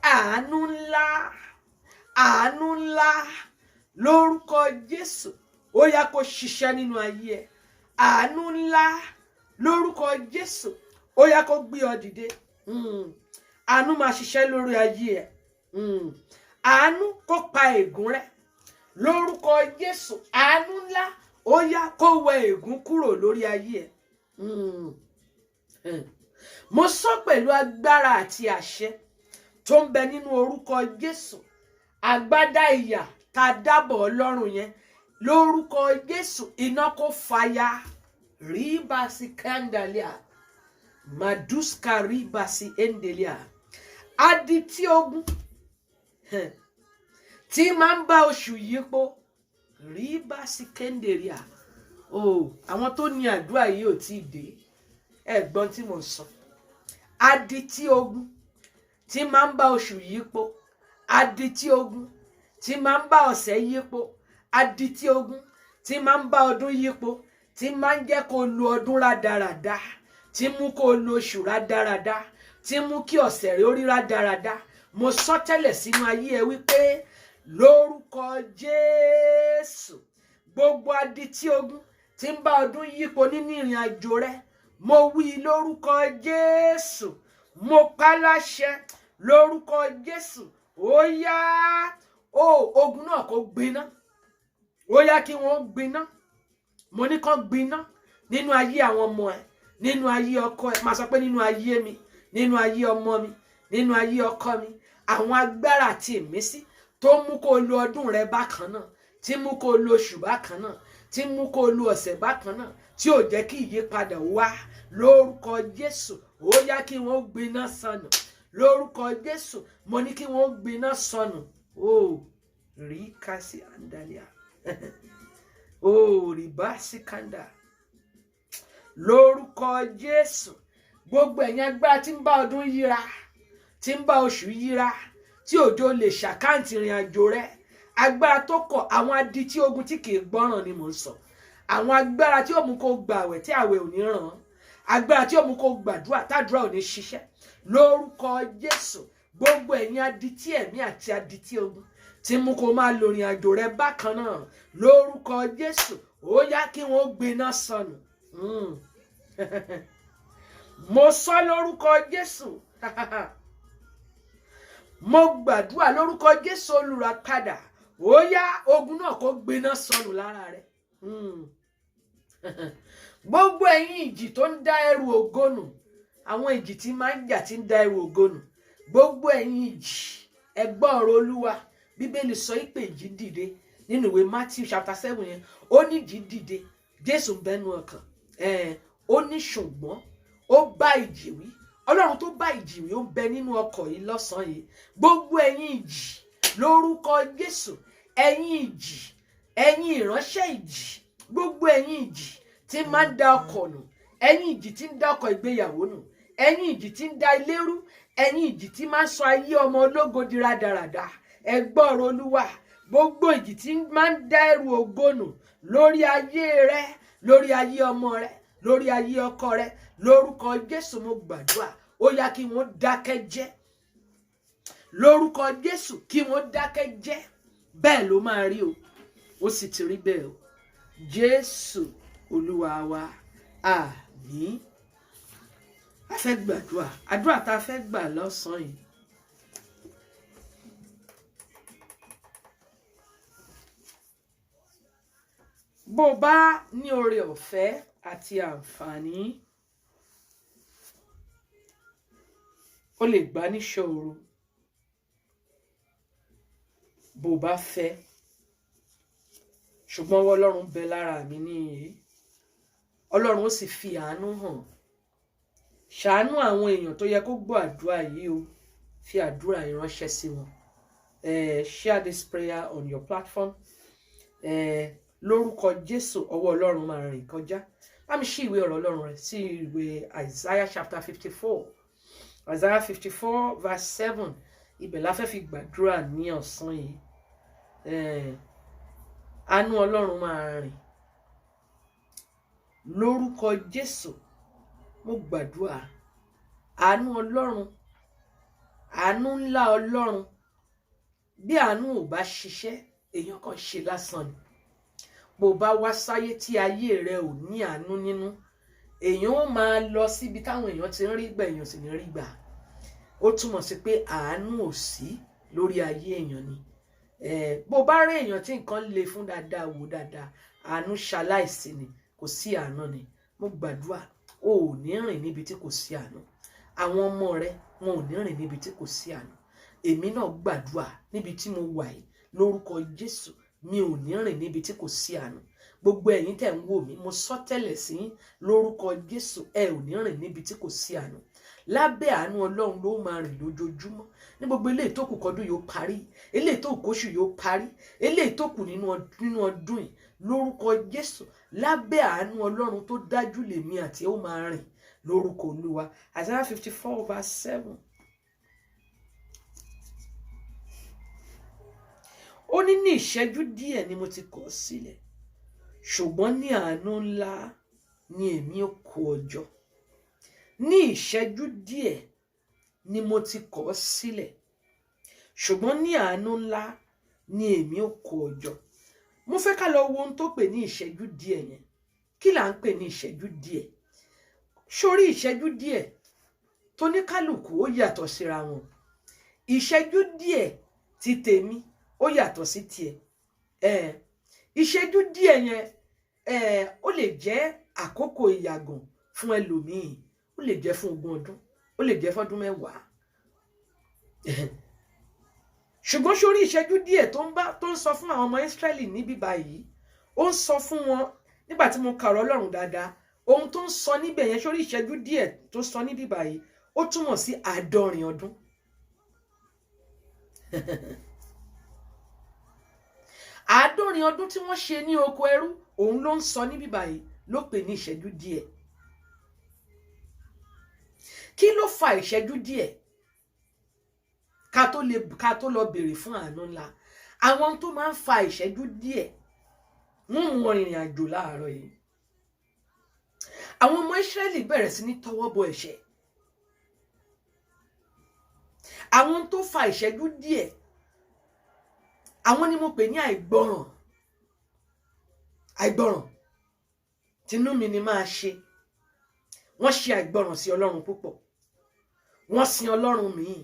àánú ńlá, àánú ńlá lórúkọ Jésù ó yá kó ṣiṣẹ́ nínú ayé ẹ. Àánú ńlá lórúkọ Jésù ó yá kó gbé ọ dìde. Àánú máa ṣiṣẹ́ lórí ayé ẹ. Àánú kó pa ègún rẹ lórúkọ Jésù. Àánú ńlá ó yá kó wẹ ègún kúrò lórí ayé ẹ. Mo sọ pẹ̀lú agbára àti àṣẹ tó ń bẹ nínú orúkọ Jésù. Àgbádá ìyà tá a dábọ̀ Ọlọ́run yẹn lórúkọ Jésù iná kó fàya. Ribasi kandalia maduska ribasi endelia. Adití ogun tí máa ń bá oṣù yípo ribasi kendelia. Àwọn tó ní àdúrà yìí ò tí ì dé. Ẹ̀gbọ́n tí mo sọ. Adití ogun tí máa ń bá oṣù yípo, adití ogun tí máa ń bá ọ̀sẹ̀ yípo, adití ogun tí máa ń bá ọdún yípo, tí máa ń jẹ́ kó lo ọdún rádaràda, tí mú kó lo oṣù rádaràda, tí mú kí ọ̀sẹ̀ rẹ̀ ó rí rádaràda. Mo sọ tẹ́lẹ̀ sínú ayé ẹ wípé lórúkọ Jésù gbogbo adití ogun tí ń bá ọdún yípo nínú ìrìn àjò rẹ, mo wí lórúkọ Jésù, mo pa láṣẹ lórúkọ Jésù. Ó yá ogun náà kó gbiná. Ó yá kí wọ́n gbiná. Mo ní kó gbiná nínú ayé àwọn ọmọ ẹ, nínú ayé ọkọ ẹ. Máa sọ pé nínú ayé mi, nínú ayé ọmọ mi, nínú ayé ọkọ mi. Àwọn agbára àti ìmísí tó mú kó lo ọdún rẹ bákan náà, tí mú kó lo oṣù bákan náà, tí mú kó lo ọ̀sẹ̀ bákan náà, tí ò jẹ́ kí ìyípadà wá lórúkọ Jésù. Ó yá kí wọ́n gbiná sọnù lórúkọ Jésù. Mo ní kí wọ́n gbiná sọnù. Rí kásí àndália. Rí bá sí kàndà lórúkọ Jésù. Gbogbo ẹ̀yin agbára tí ń bá ọdún yíra, tí ń bá oṣù yíra, tí òjò lè ṣàkáǹtì ìrìn àjò rẹ. Agbára tó kọ̀, àwọn adití ogun tí kì í gbọ́ràn ni mò ń sọ. Àwọn agbára tí ó mú kó gba àwẹ̀ tí àwẹ̀ ò ní ràn. Agbára tí ó mú kó gbàdúrà tàdúrà ò ní ṣiṣẹ́. Lórúkọ Jésù gbogbo ẹ̀yin adití ẹ̀mí àti adití ogun tí mú kó máa lo ìrìn àjò rẹ bákan náà, lórúkọ Jésù ó yá kí wọ́n gbiná sọnù. Mo sọ lórúkọ Jésù. Mo gbàdúrà lórúkọ Jésù olùràpadà. Ó yá ogun náà kó gbiná sọnù lára rẹ. Gbogbo ẹ̀yin ìjì tó ń dá ẹrù ògo nù, àwọn ìjì tí máa ń jà tí ń dá ẹrù ògo nù. Gbogbo ẹ̀yin ìjì, ẹ gbọ́ ọ̀rọ̀ Olúwa. Bíbélì sọ pé ìjì dìde nínú ìwé Matthew chapter 7 yẹn. Ó ní ìjì dìde, Jésù ń bẹnu ọkàn. Ó ní ṣùgbọ́n ó bá ìjì wí. Ọlọ́run tó bá ìjì wí ó ń bẹ nínú ọkọ̀ yìí lọ́sàn-án yìí. Gbogbo ẹ̀yin ìjì lórúkọ Jésù, ẹ̀yin ìjì, ẹ̀yin ìránṣẹ́ ìjì, gbogbo ẹ̀yin ìjì tí máa ń da ọkọ̀ nù, ẹ̀yin ìjì tí ń da ọkọ̀ ìgbéyàwó nù, ẹ̀yin ìjì tí ń da ilé rú, ẹ̀yin ìjì tí máa ń sọ ayé ọmọ ológo di rádaràda. Ẹ gbọ́ ọ̀rọ̀ Olúwa. Gbogbo ìjì tí máa ń dá ẹrù ògo nù lórí ayé rẹ, lórí ayé ọmọ rẹ, lórí ayé ọkọ rẹ, lórúkọ Jésù mo gbàdúrà. Ó yá kí wọ́n dákẹ́ jẹ́. Lórúkọ Jésù kí wọ́n dákẹ́ jẹ́. Bẹ́ẹ̀ ló máa rí o. Ó sì ti rí bẹ́ẹ̀ o. Jésù Olúwa wa. Àmín. A fẹ́ gbàdúrà. Àdúrà tá a fẹ́ gbà lọ́sàn-án yìí. Bó bá ní oore ọ̀fẹ́ àti àǹfààní, o lè gbà ní ṣòro. Bó bá fẹ́, ṣùgbọ́n Ọlọ́run bẹ lára mi níyì. Ọlọ́run ó sì fi àánú hàn. Ṣàánú àwọn èèyàn tó yẹ kó gbọ́ àdúrà yìí o. Fi àdúrà yìí ránṣẹ́ sí wọn. Share this prayer on your platform. Lórúkọ Jésù ọwọ́ Ọlọ́run máa rìn kọjá. Bá mi ṣí ìwé ọ̀rọ̀ Ọlọ́run rẹ̀ sí ìwé Isaiah chapter 54. Isaiah 54 verse 7. Ibẹ̀ la fẹ́ fi gbàdúrà ní ọ̀sán yìí. Àánú Ọlọ́run máa rìn. Lórúkọ Jésù mo gbàdúrà. Àánú Ọlọ́run àánú ńlá Ọlọ́run bí àánú ò bá ṣiṣẹ́ èèyàn kan ṣe lásán ni. bó bá wá sáyé tí ayé rẹ ò ní àánú nínú èèyàn ó máa lọ síbi táwọn èèyàn ti ń rí gbà èèyàn sì ní rí gbà. ó túmọ̀ sí pé àánú ò sí lórí ayé èèyàn ni. bó bá rí èèyàn tí nǹkan le fún dáadáa wò dáadáa àánú ṣaláìsí ni, kò sí àánú ni. mo gbàdúrà o ò ní rìn níbi tí kò sí àánú. àwọn ọmọ rẹ wọn ò ní rìn níbi tí kò sí àánú. èmi náà gbàdúrà níbi tí mo wà yìí lórúkọ Jésù mi ò ní rìn níbi tí kò sí àánú. gbogbo ẹ̀yin tẹ́ ń wò mí mo sọ tẹ́lẹ̀ sí yín lórúkọ Jésù ẹ ò ní rìn níbi tí kò sí àánú. lábẹ́ àánú Ọlọ́run ló máa rìn lójoojúmọ́ ní gbogbo eléyìí tó kù kọ́dún yóò parí, eléyìí tó kù kóṣù yóò parí, eléyìí tó kù nínú ọdún yìí lórúkọ Jésù lábẹ́ àánú Ọlọ́run tó dájú lèmi àti ó máa rìn lórúkọ Olúwa. Isaiah 54:7. ó ní ìṣẹ́jú díẹ̀ ni mo ti kọ̀ sílẹ̀ ṣùgbọ́n ní àánú ńlá ni èmi ó kó ọjọ́. ní ìṣẹ́jú díẹ̀ ni mo ti kọ̀ sílẹ̀ ṣùgbọ́n ní àánú ńlá ni èmi ó kó ọjọ́. mo fẹ́ ká lọ wo ohun tó pè ní ìṣẹ́jú díẹ̀ yẹn. kí là ń pè ní ìṣẹ́jú díẹ̀? sórí ìṣẹ́jú díẹ̀ tó ní kálukú ó yàtọ̀ síra wọn. ìṣẹ́jú díẹ̀ ti tèmi ó yàtọ̀ sí tiẹ̀. ìṣẹ́jú díẹ̀ yẹn ó lè jẹ́ àkókò ìyàgàn fún ẹlòmíì, ó lè jẹ́ fún 20 ọdún, ó lè jẹ́ fọ́dún 10. ṣùgbọ́n sórí ìṣẹ́jú díẹ̀ tó ń sọ fún àwọn ọmọ Ísírẹ́lì níbí báyìí, ó ń sọ fún wọn nígbà tí mo ka ọ̀rọ̀ Ọlọ́run dáadáa, ohun tó ń sọ níbẹ̀ yẹn sórí ìṣẹ́jú díẹ̀ tó sọ níbí báyìí ó túmọ̀ sí 70 ọdún. 70 ọdún tí wọ́n ṣe ní oko ẹrú òun ló ń sọ níbí báyìí ló pè ní ìṣẹ́jú díẹ̀. kí ló fa ìṣẹ́jú díẹ̀? ká tó lọ bèrè fún àánú ńlá. àwọn tó máa ń fa ìṣẹ́jú díẹ̀ wọ́n mú wọn rìnrìn àjò láàárọ̀ yìí. àwọn ọmọ Ísírẹ́lì bẹ̀rẹ̀ sí ní tọwọ́ bọ ẹ̀ṣẹ̀. àwọn tó fa ìṣẹ́jú díẹ̀ àwọn ni mo pè ní àìgbọràn. tinú mi ni máa ṣe. wọ́n ṣe àìgbọràn sí Ọlọ́run púpọ̀. wọ́n sin Ọlọ́run míì.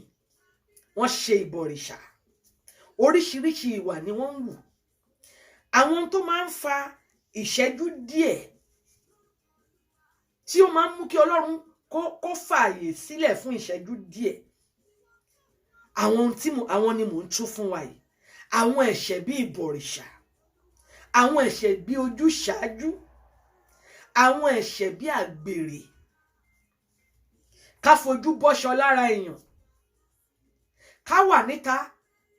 wọ́n ṣe ìbọ̀rìṣà. oríṣiríṣi ìwà ni wọ́n ń wù. àwọn tó máa ń fa ìṣẹ́jú díẹ̀ tí ó máa ń mú kí Ọlọ́run kó fààyè sílẹ̀ fún ìṣẹ́jú díẹ̀. àwọn ni mò ń tú fún wa yìí. àwọn ẹ̀ṣẹ̀ bí ìbọ̀rìṣà, àwọn ẹ̀ṣẹ̀ bí ojúṣàájú, àwọn ẹ̀ṣẹ̀ bí àgbèrè, ká fojú bọ́ṣọ lára èèyàn, ká wà níta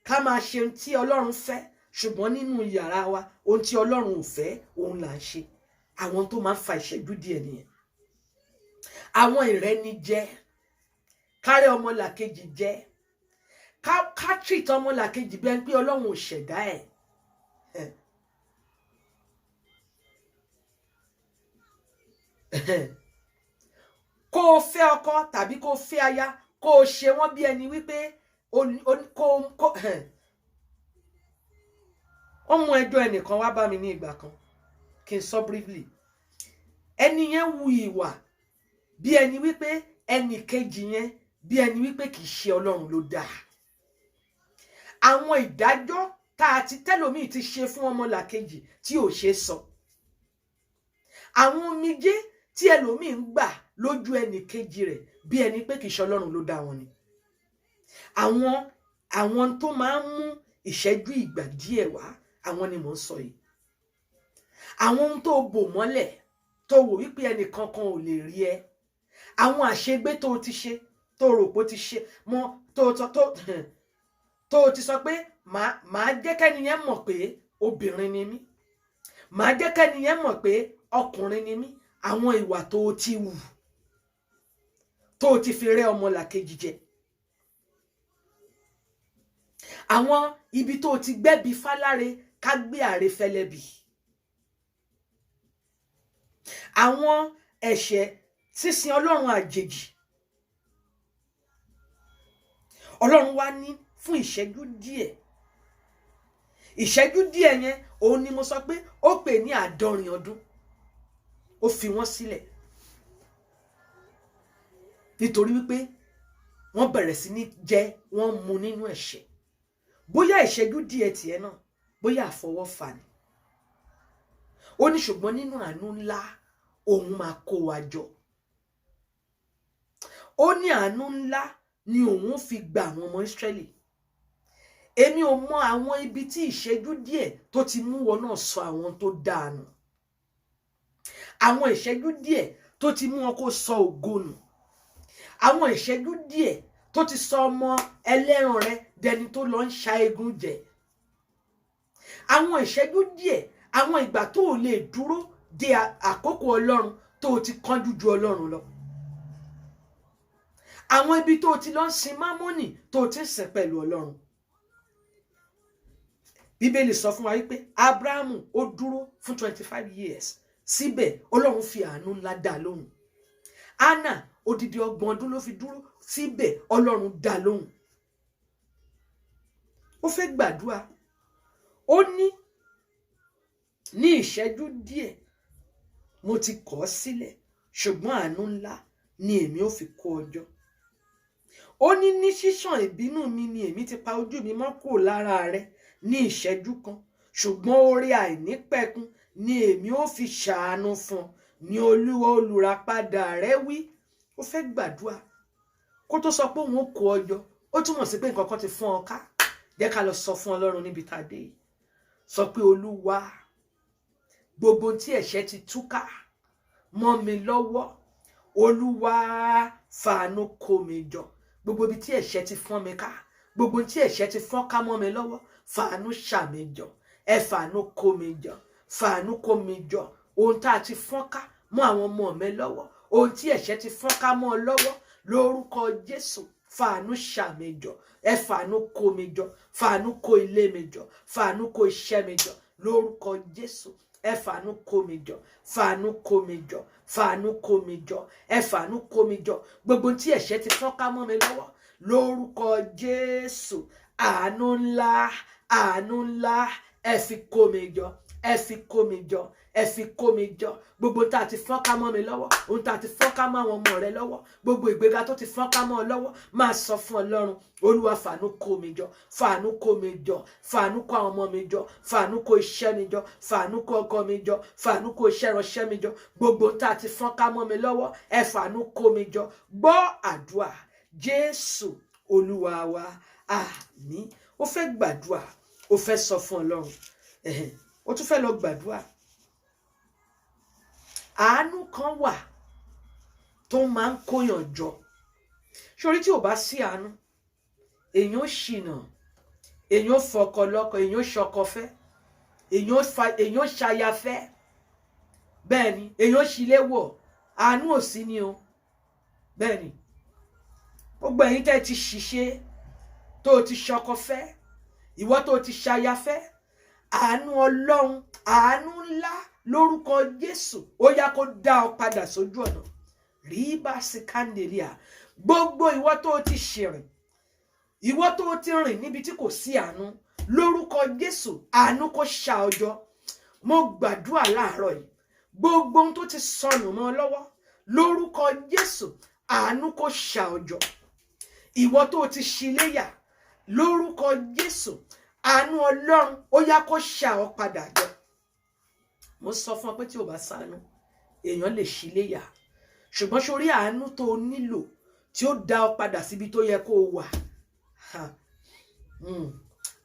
ká máa ṣe ohun tí Ọlọ́run fẹ́ ṣùgbọ́n nínú yàrá wa ohun tí Ọlọ́run ò fẹ́ òun là ń ṣe. àwọn tó máa ń fa ìṣẹ́jú díẹ̀ nìyẹn. àwọn ìrẹ́nijẹ, kárẹ́ ọmọlàkejì jẹ, ká treat ọmọlàkejì bí ẹni pé Ọlọ́run ò ṣẹ̀dá ẹ̀. kó o fẹ́ ọkọ tàbí kó o fẹ́ aya kó o ṣe wọ́n bí ẹni wípé ó mú ẹjọ́ ẹnìkan wá bá mi ní ìgbà kan, kí n sọ briefly. ẹni yẹn wu ìwà bí ẹni wípé ẹnì kejì yẹn bí ẹni wípé kì í ṣe Ọlọ́run ló dáa. àwọn ìdájọ́ tá a ti tẹ́lòmíì ti ṣe fún ọmọlàkejì tí ò ṣe sọ. àwọn omijé tí ẹlòmíì ń gbà lójú ẹnì kejì rẹ̀ bí ẹni pé kì í ṣe Ọlọ́run ló dá wọn ni. àwọn tó máa ń mú ìṣẹ́jú ìgbà díẹ̀ wá àwọn ni mò ń sọ yìí. àwọn ohun tó bò mọ́lẹ̀ tó wò wípé ẹnì kankan ò lè rí ẹ. àwọn àṣegbé tó ti ṣe tó rò pé ó ti ṣe mọ́ tó ti sọ pé màá jẹ́ kẹ́ni yẹn mọ̀ pé obìnrin ni mí, màá jẹ́ kẹ́ni yẹn mọ̀ pé ọkùnrin ni mí. àwọn ìwà tó ti wù tó ti fi rẹ́ ọmọlàkejì jẹ. àwọn ibi tó ti gbẹ́bi fáláre ká gbé àre fẹ́lẹ́bì. àwọn ẹ̀ṣẹ̀ sísin Ọlọ́run àjèjì. Ọlọ́run wá ní fún ìṣẹ́jú díẹ̀. Ìṣẹ́jú díẹ̀ yẹn òun ni mo sọ pé ó pè ní 70 ọdún. Ó fi wọ́n sílẹ̀ nítorí wípé wọ́n bẹ̀rẹ̀ sí ní jẹ, wọ́n mu nínú ẹ̀ṣẹ̀. Bóyá ìṣẹ́jú díẹ̀ tiẹ̀ náà, bóyá àfọwọ́fà ni. Ó ní ṣùgbọ́n nínú àánú ńlá òun máa kó wa jọ. Ó ní àánú ńlá ni òun fi gba àwọn ọmọ Ísírẹ́lì. Èmi ò mọ àwọn ibi tí ìṣẹ́jú díẹ̀ tó ti mú wọn náà sọ àwọn tó dáa nù. Àwọn ìṣẹ́jú díẹ̀ tó ti mú wọn kó sọ ògo nù. Àwọn ìṣẹ́jú díẹ̀ tó ti sọ ọmọ ẹlẹ́ran rẹ dẹni tó lọ ń ṣa egun jẹ. Àwọn ìṣẹ́jú díẹ̀, àwọn ìgbà tó ò lè dúró de àkókò Ọlọ́run tó ti kánjú ju Ọlọ́run lọ. Àwọn ibi tó ti lọ ń sin mámọ́nì tó ti ń sìn pẹ̀lú Ọlọ́run. Bíbélì sọ fún wa wípé Ábúráhámù ó dúró fún 25 years. Síbẹ̀ Ọlọ́run fi àánú ńlá dá lóhùn. Hánà odidi 30 ọdún ló fi dúró, síbẹ̀ Ọlọ́run dá lóhùn. Ó fẹ́ gbàdúrà. Ó ní ìṣẹ́jú díẹ̀ mo ti kọ̀ ọ́ sílẹ̀, ṣùgbọ́n àánú ńlá ni èmi ó fi kó ọjọ́. Ó ní ṣíṣàn ìbínú mi ni èmi ti pa ojú mi mọ́ kúrò lára rẹ ní ìṣẹ́jú kan, ṣùgbọ́n oore àìnípẹ̀kun ni èmi ó fi ṣàánú fún ọ, ni Olúwa olùràpadà rẹ wí. Ó fẹ́ gbàdúrà kó tó sọ pé òun ó kó ọjọ́. Ó túmọ̀ sí pé nǹkan kan ti fún ọ ká. Jẹ́ ká lọ sọ fún Ọlọ́run níbi tá a dé yìí. Sọ pé Olúwa, gbogbo tí ẹ̀ṣẹ̀ ti túká mọ́ mi lọ́wọ́, Olúwa fàánú kó mi jọ. Gbogbo ibi tí ẹ̀ṣẹ̀ ti fọ́n mi ká, gbogbo tí ẹ̀ṣẹ̀ ti fọ́n ká mọ́ mi lọ́wọ́, fàánú ṣà mí jọ. Ẹ fàánú kó mi jọ, fàánú kó mi jọ. Ohun tá a ti fọ́n ká mọ́ àwọn ọmọ mi lọ́wọ́, ohun tí ẹ̀ṣẹ̀ ti fọ́n ká mọ́ ọ lọ́wọ́, lórúkọ Jésù fàánú ṣà mí jọ. Ẹ fàánú kó mi jọ, fàánú kó ilé mi jọ, fàánú kó iṣẹ́ mi jọ, lórúkọ Jésù. Ẹ fàánú kó mi jọ, fàánú kó mi jọ, fàánú kó mi jọ, ẹ fàánú kó mi jọ. Gbogbo tí ẹ̀ṣẹ̀ ti fọ́n ká mọ́ mi lọ́wọ́, lórúkọ Jésù. Àánú ńlá, ẹ fi kó mi jọ, ẹ fi kó mi jọ, ẹ fi kó mi jọ. Gbogbo tá a ti fọ́n ká mọ́ mi lọ́wọ́, ohun tá a ti fọ́n ká mọ́ àwọn ọmọ rẹ lọ́wọ́, gbogbo ìgbéga tó ti fọ́n ká mọ́ ọ lọ́wọ́, máa sọ fún Ọlọ́run. Olúwa fàánú kó mi jọ, fàánú kó mi jọ, fàánú kó àwọn ọmọ mi jọ, fàánú kó iṣẹ́ mi jọ, fàánú kó ọkọ mi jọ, fàánú kó iṣẹ́ ìránṣẹ́ mi jọ. Gbogbo tá a ti fọ́n ká mọ́ mi lọ́wọ́, ẹ fàánú kó mi jọ. Gbọ́ àdúrà Jésù Olúwa wa. Àmín. Ó fẹ́ gbàdúrà, ó fẹ́ sọ fún Ọlọ́run. Ó tún fẹ́ lọ gbàdúrà. Àánú kan wà tó máa ń kóyàn jọ. Ṣorí tí ò bá sí àánú, èèyàn ó ṣìnà, èèyàn ó fọkọ lọ́kọ, èèyàn ó ṣọkọ fẹ́, èèyàn ó ṣaya fẹ́. Bẹ́ẹ̀ ni, èèyàn ó ṣílé wọ̀. Àánú ò sí ni o. Bẹ́ẹ̀ ni, gbogbo ẹ̀yin tẹ́ ti ṣìṣe, tó ti ṣọkọ fẹ́, ìwọ tó ti ṣaya fẹ́, àánú Ọlọ́run, àánú ńlá lórúkọ Jésù, ó yá kó dá ọ padà sójú ọ̀nà. Ríbá sí kándelia. Gbogbo ìwọ tó ti ṣìrìn, ìwọ tó ti rìn níbi tí kò sí àánú, lórúkọ Jésù, àánú kó ṣà ọjọ́. Mo gbàdúrà láàárọ̀ yìí, gbogbo ohun tó ti sọnù mọ́ ọ lọ́wọ́, lórúkọ Jésù, àánú kó ṣà ọjọ́. Ìwọ tó ti ṣiléyà, lórúkọ Jésù, àánú Ọlọ́run ó yá kó ṣà ọ padà jọ. Mo sọ fún ọ pé tí ò bá ṣàánú, èèyàn lè ṣiléyà, ṣùgbọ́n sórí àánú tó nílò tí ó dá ọ padà síbi tó yẹ kó o wà.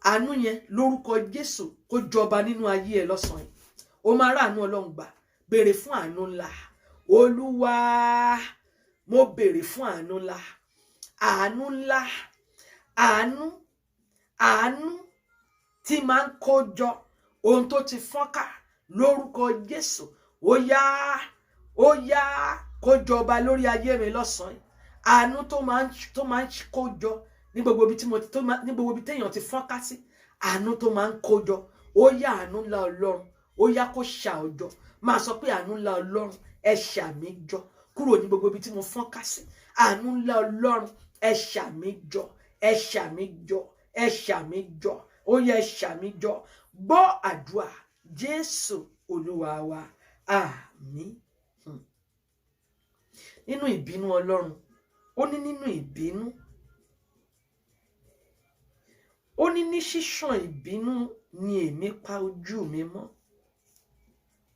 Àánú yẹn lórúkọ Jésù kó jọba nínú ayé ẹ lọ́sàn-án. Ó máa ráàánú Ọlọ́run gbà. Béèrè fún àánú ńlá. Olúwa, mo béèrè fún àánú ńlá. Àánú ńlá, àánú tí máa ń kó jọ ohun tó ti fọ́nká, lórúkọ Jésù. Ó yá kó jọba lórí ayé mi lọ́sàn-án. Àánú tó máa ń kó jọ ní gbogbo ibi ní gbogbo ibi téèyàn ti fọ́nká sí. Àánú tó máa ń kó jọ. Ó yá àánú ńlá Ọlọ́run, ó yá kó ṣà ọjọ́. Máa sọ pé àánú ńlá Ọlọ́run, ẹ ṣà mí jọ kúrò ní gbogbo ibi tí mo fọ́nká sí. Àánú ńlá Ọlọ́run, ẹ ṣà mí jọ, ẹ ṣàmì jọ, ẹ ṣàmì jọ, ó yẹ ẹ ṣàmì jọ. Gbọ́ àdúrà Jésù Olúwa wa, àmín. Nínú ìbínú Ọlọ́run, ó ní nínú ìbínú, ó ní ní ṣíṣàn ìbínú ni èmi pa ojú mi mọ́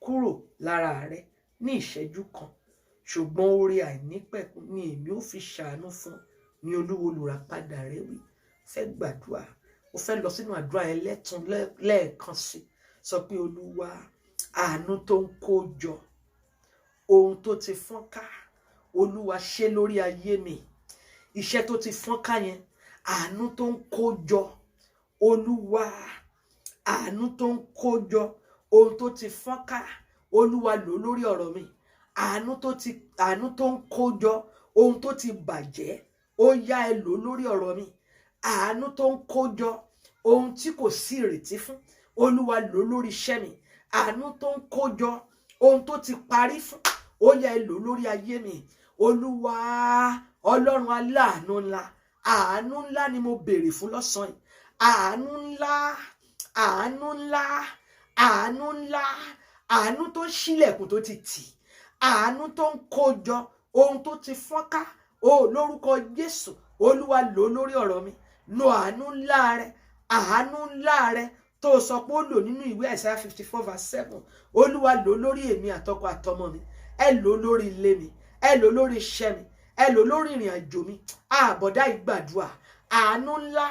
kúrò lára rẹ ní ìṣẹ́jú kan, ṣùgbọ́n oore àìnípẹ̀kun ni èmi ó fi ṣàánú fún ní Olúwa olùràpadà rẹ wí. Fẹ́ gbàdúrà, ó fẹ́ lọ sínú àdúrà ẹlẹ́tun lẹ́ẹ̀kan sí, sọ pé Olúwa, àánú tó ń kó jọ, ohun tó ti fọ́n ká, Olúwa ṣe lórí ayé mi. Iṣẹ́ tó ti fọ́n ká yẹn, àánú tó ń kó jọ, Olúwa, àánú tó ń kó jọ, ohun tó ti fọ́n ká, Olúwa lò lórí ọ̀rọ̀ mi. Àánú tó ń kó jọ, ohun tó ti bàjẹ́, ó yá ẹ lò lórí ọ̀rọ̀ mi. Àánú tó ń kó jọ, ohun tí kò sí ìrètí fún, Olúwa lò lórí iṣẹ́ mi. Àánú tó ń kó jọ, ohun tó ti parí fún, ó yá ẹ lò lórí ayé mi. Olúwa, Ọlọ́run aláàánú ńlá, àánú ńlá ni mo béèrè fún lọ́sàn-án yìí. Àánú ńlá, àánú ńlá, àánú ńlá, àánú tó ń ṣílẹ̀kùn tó ti tì, àánú tó ń kó jọ, ohun tó ti fọ́n ká, lórúkọ Jésù, Olúwa lò lórí ọ̀rọ̀ mi. Lo àánú ńlá rẹ, àánú ńlá rẹ tó sọ pé ó lò nínú ìwé Isaiah 54:7. Olúwa lò lórí èmi àtọkọ àtọmọ mi, ẹ lò lórí ilé mi, ẹ lò lórí iṣẹ́ mi, ẹ lò lórí ìrìn àjò mi. Àbọ̀dá ìgbàdúrà, àánú ńlá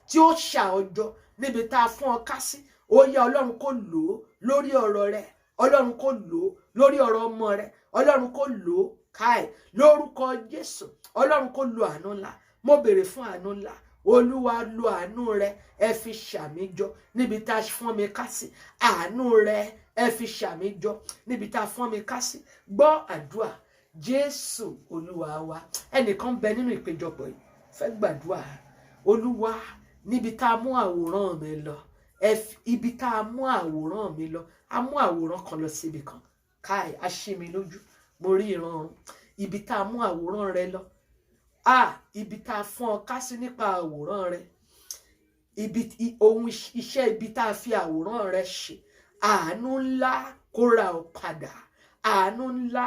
tí ó ṣà ọjọ́ níbi tá a fún ọ ká sí, ó yá Ọlọ́run kó lò ó lórí ọ̀rọ̀ rẹ, Ọlọ́run kó lò ó lórí ọ̀rọ̀ ọmọ rẹ, Ọlọ́run kó lò ó káì lórúkọ Jésù. Ọlọ́run kó lo àánú ńlá. Mo béèrè fún àánú ńlá. Olúwa, lo àánú rẹ, ẹ fi ṣàmì jọ níbi tá a fún mi ká sí. Àánú rẹ, ẹ fi ṣàmì jọ níbi tá a fún mi ká sí. Gbọ́ àdúrà Jésù Olúwa wa. Ẹnìkan bẹ nínú ìpéjọpọ̀ yìí fẹ́ gbàdúrà. Olúwa, níbi tá a mú àwòrán mi lọ, ibi tá a mú àwòrán mi lọ, a mú àwòrán kan lọ síbi kan, káì a ṣí mi lójú, mo rí ìran ọ̀run. Ibi tá a mú àwòrán rẹ lọ, ibi tá a fún ọ ká sí nípa àwòrán rẹ, ohun iṣẹ́ ibi tá a fi àwòrán rẹ ṣe, àánú ńlá kó ra ọ padà, àánú ńlá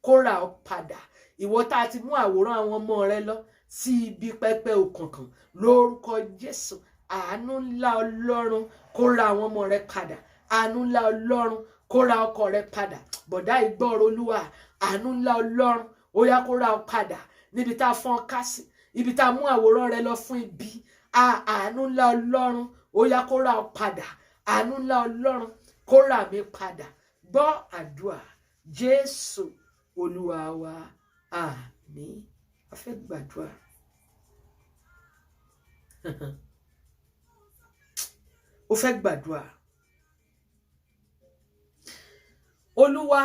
kó ra ọ padà. Ìwọ tá a ti mú àwòrán àwọn ọmọ rẹ lọ sí ibi pẹpẹ òkùnkùn, lórúkọ Jésù, àánú ńlá Ọlọ́run kó ra àwọn ọmọ rẹ padà, àánú ńlá Ọlọ́run kó ra ọkọ rẹ padà. Bọ̀dá ìgbọ́rọ̀ Olúwa, àánú ńlá Ọlọ́run ó yá kó ra ọ padà níbi tá a fọ́n ọ ká sí, ibi tá a mú àwòrán rẹ lọ fún ibi. Àánú ńlá Ọlọ́run ó yá kó ra ọ padà, àánú ńlá Ọlọ́run kó ra mi padà. Gbọ́ àdúrà Jésù Olúwa wa, àmín. A fẹ́ gbàdúrà. Ó fẹ́ gbàdúrà. Olúwa,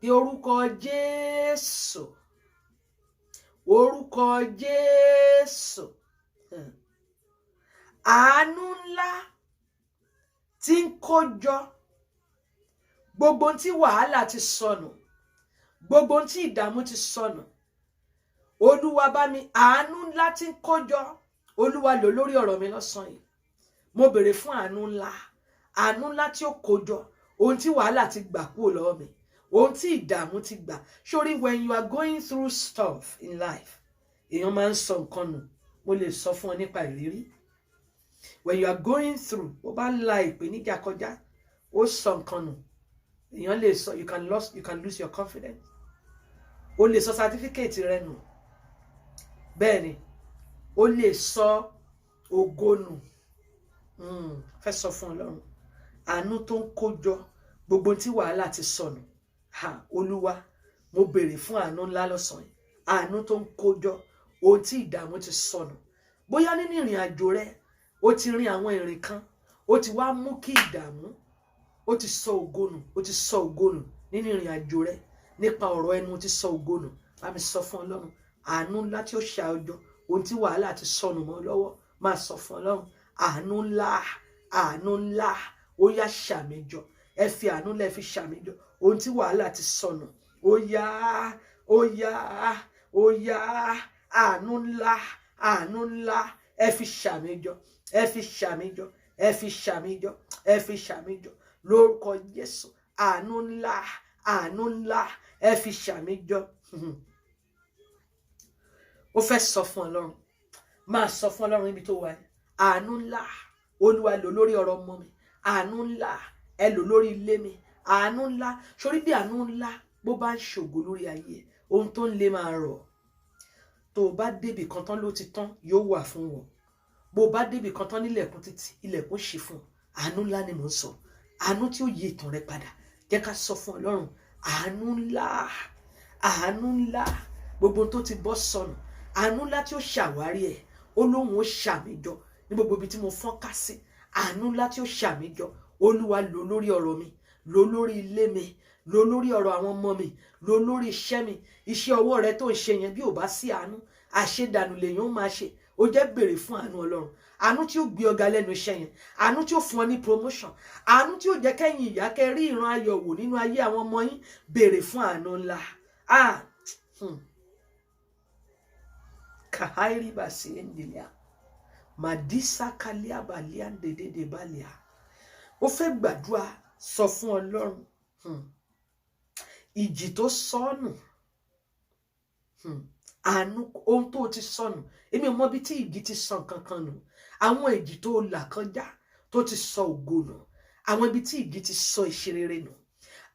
bí orúkọ Jésù, orúkọ Jésù. Àánú ńlá tí ń kó jọ gbogbo tí wàhálà ti sọnù, gbogbo tí ìdààmú ti sọnù. Olúwa bá mi, àánú ńlá tí ń kó jọ, Olúwa lò lórí ọ̀rọ̀ mi lọ́sàn yìí. Mo béèrè fún àánú ńlá tí ó kó jọ ohun tí wàhálà ti gbà kúrò lọ́wọ́ mi, ohun tí ìdààmú ti gbà. Sórí, when you are going through stuff in life, èèyàn máa ń sọ nǹkan nù. Mo lè sọ fún ọ nípa ìrírí. When you are going through, bó bá la ìpèníjà kọjá, ó sọ nǹkan nù. Èèyàn lè sọ, you can lose your confidence. O lè sọ certificate rẹ nù. Bẹ́ẹ̀ ni, o lè sọ ògo nù. Fẹ́ sọ fún Ọlọ́run, àánú tó ń kó jọ gbogbo tí wàhálà ti sọnù. Olúwa, mo béèrè fún àánú ńlá lọ́sàn yìí. Àánú tó ń kó jọ ohun tí ìdààmú ti sọnù. Bóyá nínú ìrìn àjò rẹ, o ti rin àwọn ìrìn kan, o ti wá mú kí ìdààmú, o ti sọ ògo nù, o ti sọ ògo nù nínú ìrìn àjò rẹ. Nípa ọ̀rọ̀ ẹnu, o ti sọ ògo nù. Bá mi sọ fún Ọlọ́run, àánú ńlá tí ó ṣà ọjọ́ ohun tí wàhálà ti sọnù mọ́ lọ́wọ́. Máa sọ fún Ọlọ́run, àánú ńlá, àánú ńlá, ó yá ṣàmì jọ. Ẹ fi àánú ńlá, ẹ fi ṣàmì jọ ohun tí wàhálà ti sọnù. Ó yá, ó yá, ó yá, àánú ńlá, àánú ńlá, ẹ fi ṣàmìjọ, ẹ fi ṣàmìjọ, ẹ fi ṣàmìjọ, ẹ fi ṣàmìjọ lórúkọ Jésù. Àánú ńlá, àánú ńlá, ẹ fi ṣàmìjọ. Ó fẹ́ sọ fún Ọlọ́run, máa sọ fún Ọlọ́run níbi tó wà yẹn. Àánú ńlá Olúwa lò lórí ọ̀rọ̀ ọmọ mi, àánú ńlá ẹ lò lórí ilé mi, àánú ńlá. Sórí bí àánú ńlá bó bá ń ṣògo lórí ayé, ohun tó ń lé máa rọ̀. Tó o bá débì kan tán ló ti tán, yóò wà fún wọn. Bó o bá débì kan tán nílẹ̀kùn títí, ilẹ̀kùn ṣí fún ọ. Àánú ńlá ni mò ń sọ, àánú tí ó yí ìtàn rẹ padà. Jẹ́ ká sọ fún Ọlọ́run, àánú ńlá, àánú ńlá, gbogbo tó ti bọ́ sọnù, àánú ńlá tí ó ṣàwárí ẹ̀. Ó lóhùn ó ṣàmìjọ ní gbogbo ibi tí mo fọ́n ká sí. Àánú ńlá tí ó ṣàmìjọ, Olúwa lò lórí ọ̀rọ̀ mi, lò lórí ilé mi, lò lórí ọ̀rọ̀ àwọn ọmọ mi, lò lórí iṣẹ́ mi. Iṣẹ́ ọwọ́ rẹ tó ń ṣe yẹn, bí ò bá sí àánú, àṣedànù lèyàn ó máa ṣe. Ó jẹ́ béèrè fún àánú Ọlọ́run, àánú tí ó gbé ọ̀gá lẹ́nu iṣẹ́ yẹn, àánú tí ó fún ọ ní promotion, àánú tí ó jẹ́ kẹ́yìn ìyá kẹ́ rí ìran ayọ̀ wò nínú ayé àwọn ọmọ yín. Béèrè fún àánú ńlá. Kahairi basi endilia madisa kalia balia dedede balia. Ó fẹ́ gbàdúrà, sọ fún Ọlọ́run, ìjì tó sọnù, àánú ohun tó ti sọnù. Èmi ò mọ bí tí ìjì ti sọ kankan nù. Àwọn ìjì tó là kọjá tó ti sọ ògo nù, àwọn ibi tí ìjì ti sọ ìṣerere nù,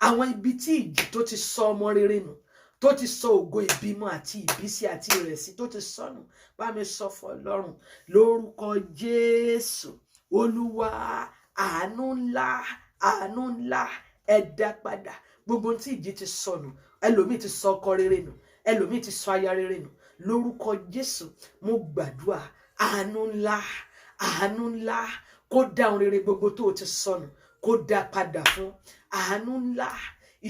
àwọn ibi tí ìjì tó ti sọ ọmọ rere nù, tó ti sọ ògo ìbímọ àti ìbísí àti ìrẹsì tó ti sọnù. Bá mi sọ fún Ọlọ́run lórúkọ Jésù. Olúwa, àánú ńlá, àánú ńlá, ẹ dá padà gbogbo tí ìjì ti sọnù. Ẹlòmíì ti sọ ọkọ rere nù, ẹlòmíì ti sọ aya rere nù. Lórúkọ Jésù, mo gbàdúrà, àánú ńlá, àánú ńlá, kó dá ohun rere gbogbo tó ti sọnù, kó dá padà fún. Àánú ńlá,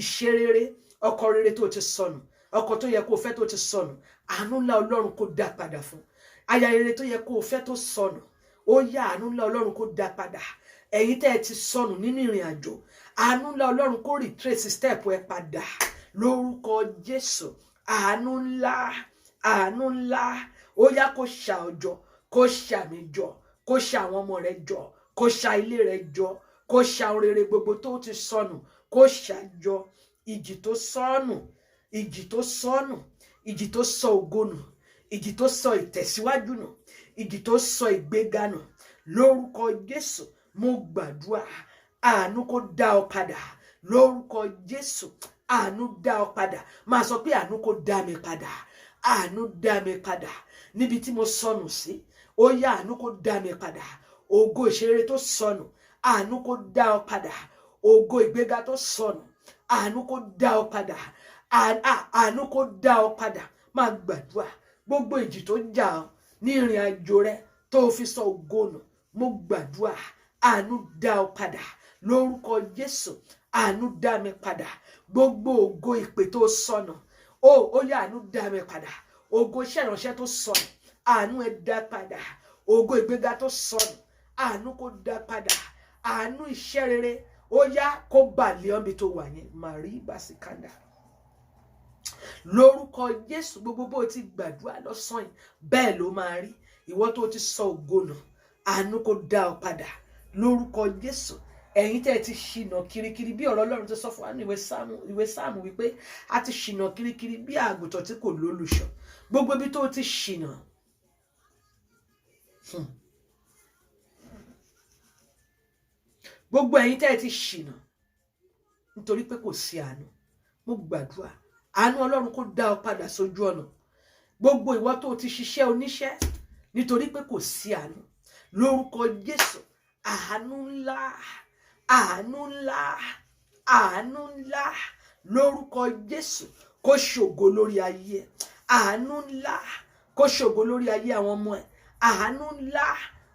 ìṣerere, ọkọ rere tó ti sọnù, ọkọ tó yẹ kó fẹ́ tó ti sọnù, àánú ńlá Ọlọ́run kó dá padà fún. Aya rere tó yẹ kó fẹ́ tó sọnù, ó yá àánú ńlá Ọlọ́run kó dá padà. Ẹ̀yin tẹ́ ẹ ti sọnù nínú ìrìn àjò, àánú ńlá Ọlọ́run kó retrace step ẹ padà lórúkọ Jésù. Àánú ńlá, àánú ńlá, ó yá kó ṣà ọjọ́, kó ṣà mí jọ, kó ṣà àwọn ọmọ rẹ jọ, kó ṣà ilé rẹ jọ, kó ṣà ohun rere gbogbo tó ti sọnù, kó ṣà jọ. Ìjì tó sọnù, ìjì tó sọnù, ìjì tó sọ ògo nù, ìjì tó sọ ìtẹ̀síwájú nù, ìjì tó sọ ìgbéga nù, lórúkọ Jésù. Mo gbàdúrà, àánú kó dá ọ padà lórúkọ Jésù. Àánú dá ọ padà. Máa sọ pé àánú kó dá mi padà, àánú dá mi padà níbi tí mo sọnù sí. Ó yá àánú kó dá mi padà. Ògo ìṣeré tó sọnù, àánú kó dá ọ padà. Ògo ìgbéga tó sọnù, àánú kó dá ọ padà. Àánú kó dá ọ padà. Máa gbàdúrà, gbogbo ìjì tó jà ọ ní ìrìn àjò rẹ tó fi sọ ògo nù, mo gbàdúrà, àánú dá ọ padà lórúkọ Jésù. Àánú dá mi padà. Gbogbo ògo ìpè tó sọnù, ó yá àánú dá mi padà. Ògo iṣẹ́ ìránṣẹ́ tó sọnù, àánú ẹ dá padà. Ògo ìgbéga tó sọnù, àánú kó dá padà. Àánú iṣẹ́ rere, ó yá kó balẹ̀ ọ́n bí tó wà yẹn. Màrí Bàsíkàndà. Lórúkọ Jésù, gbogbo bó ti gbàdúrà lọ́sàn yìí, bẹ́ẹ̀ ló máa rí. Ìwọ tó ti sọ ògo nù, àánú kó dá ọ padà lórúkọ Jésù. Ẹ̀yin tẹ́ ti ṣìnà kirikiri bí ọ̀rọ̀ Ọlọ́run ti sọ fún wa ní ìwé Sáàmù wípé a ti ṣìnà kirikiri bí àgùntàn tí kò lólùṣọ́. Gbogbo ibi tó ti ṣìnà, gbogbo ẹ̀yin tẹ́ ti ṣìnà nítorí pé kò sí àánú, mo gbàdúrà, àánú Ọlọ́run kó dá ọ padà sójú ọ̀nà. Gbogbo ìwọ tó ti ṣiṣẹ́ oníṣẹ́ nítorí pé kò sí àánú, lórúkọ Jésù, àánú ńlá, àánú ńlá, àánú ńlá, lórúkọ Jésù, kó ṣògo lórí ayé ẹ. Àánú ńlá kó ṣògo lórí ayé àwọn ọmọ ẹ. Àánú ńlá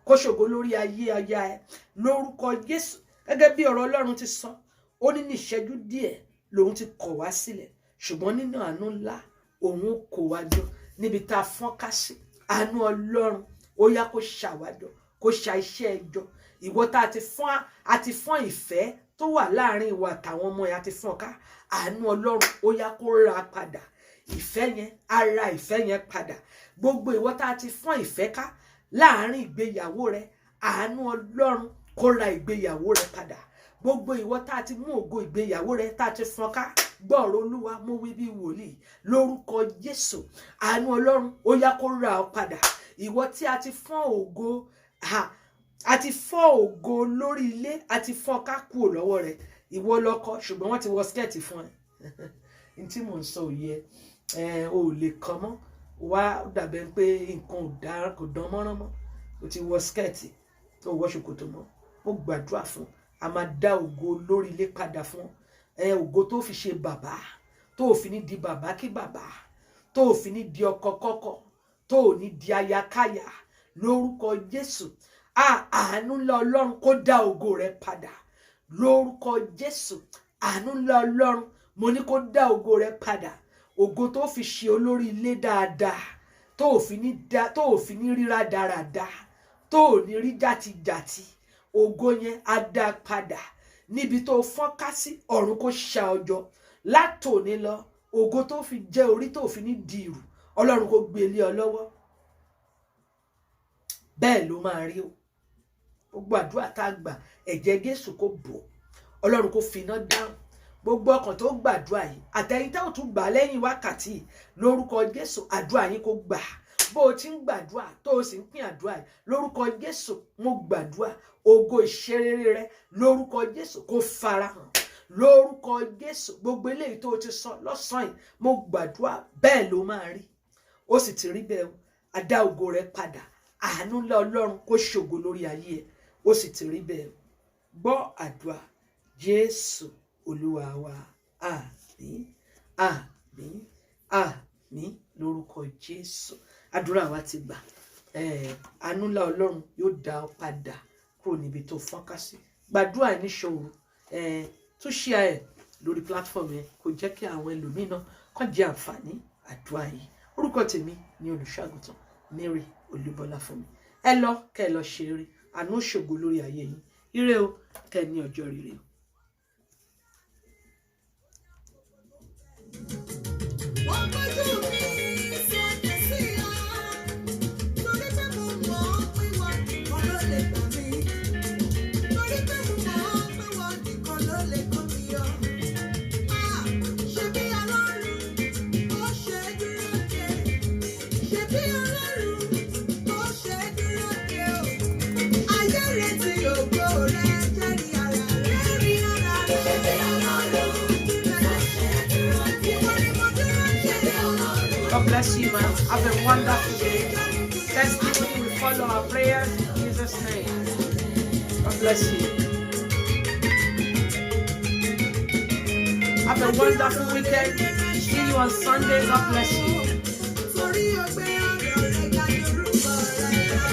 kó ṣògo lórí ayé aya ẹ lórúkọ Jésù. Gẹ́gẹ́ bí ọ̀rọ̀ Ọlọ́run ti sọ, ó ní ìṣẹ́jú díẹ̀ lòun ti kọ̀ wá sílẹ̀, ṣùgbọ́n nínú àánú ńlá òun kò wá jọ níbi tá a fọ́n ká sí. Àánú Ọlọ́run ó yá kó ṣàwájọ, kó ṣa iṣẹ́ ẹjọ́. Ìwọ tá a ti fọ́n ìfẹ́ tó wà láàrin ìwà àtàwọn ọmọ ẹ, a ti fọ́n ká. Àánú Ọlọ́run ó yá kó ra padà ìfẹ́ yẹn, ara ìfẹ́ yẹn padà. Gbogbo ìwọ tá a ti fọ́n ìfẹ́ ká láàárín ìgbéyàwó rẹ, àánú Ọlọ́run kó ra ìgbéyàwó rẹ padà. Gbogbo ìwọ tá a ti mú ògo ìgbéyàwó rẹ tá a ti fọ́n ká, gbọ́rọ̀ Olúwa mo wí bí wòlíì lórúkọ Jésù, àánú Ọlọ́run ó yá kó ra ọ padà. Ìwọ tí a ti fọ́n ògo, a ti fọ́n ògo lórí ilé, a ti fọ́n ká kúrò lọ́wọ́ rẹ. Ìwọ lọ́kọ ṣùgbọ́n wọ́n ti wọ skẹ́ẹ̀tì fún ẹ. N tí mò ń sọ òye o ò lè kàn mọ́, wá dàbẹ̀ pé nǹkan kò dán mọ́rán mọ́, o ti wọ skẹ́ẹ̀tì tó wọ ṣòkòtò mọ́. Ó gbàdúrà fún, a máa dá ògo lórí ilé padà fún ògo tó fi ṣe bàbá, tó fi ní di bàbá kí bàbá, tó fi ní di ọkọ kọ́kọ́, tó ní di ayakáyà lórúkọ Jésù. Àánú ńlá Ọlọ́run kó dá ògo rẹ padà lórúkọ Jésù. Àánú ńlá Ọlọ́run mo ní kó dá ògo rẹ padà. Ògo tó fi ṣe olórí ilé dáadáa, tó fi ní ríra dáradára, tó ní rí jàtijàti, ògo yẹn á dá padà. Níbi tó fọ́nká sí, ọ̀run kó ṣá ọjọ́ látòní lọ. Ògo tó fi jẹ́ orí tó fi ní di ìrù, Ọlọ́run kó gbé lé ọ lọ́wọ́. Bẹ́ẹ̀ ló máa rí o. Gbogbo àdúrà tá a gbà, ẹ̀jẹ̀ Jésù kó bò, Ọlọ́run kó fi iná dáhùn. Gbogbo ọkàn tó gbàdúrà yìí, àtẹ̀yìn tá ò tún gbà lẹ́yìn wákàtí, lórúkọ Jésù àdúrà yín kó gbà. Bó o ti ń gbàdúrà tó o sì ń pín àdúrà yìí, lórúkọ Jésù mo gbàdúrà ògo ìṣerere rẹ lórúkọ Jésù kó farahàn. Lórúkọ Jésù gbogbo eléyìí tó o ti sọ lọ́sàn-án yìí, mo gbàdúrà bẹ́ẹ̀ ló máa rí. Ó sì ti rí bẹ́ẹ̀ o. A dá ògo rẹ padà. Àánú ńlá Ọlọ́run kó ṣògo lórí ayé ẹ. Ó sì ti rí bẹ́ẹ̀ o. Gbọ́ àdúrà Jésù Olúwa wa. Àmín, àmín, àmín lórúkọ Jésù. Àdúrà wa ti gbà. Àánú ńlá Ọlọ́run yóò dá ọ padà kúrò níbi tó fọ́nká sí. Gbàdúrà níṣòro. Tún share ẹ̀ lórí platform yẹn kó jẹ́ kí àwọn ẹlòmíín náà kàn jẹ àǹfààní àdúrà yìí. Orúkọ tèmi ni olùṣọ́àgùntàn Mary Olúbọláfúnmi. Ẹ lọ kẹ́ ẹ lọ ṣe eré. Àánú ṣògo lórí ayé yín. Ire o, kẹ́ ẹ ní ọjọ́ rere o. God bless you, man. Have a wonderful day. Testimony will follow our prayers in Jesus' name. God bless you. Have a wonderful weekend. See you on Sunday. God bless you.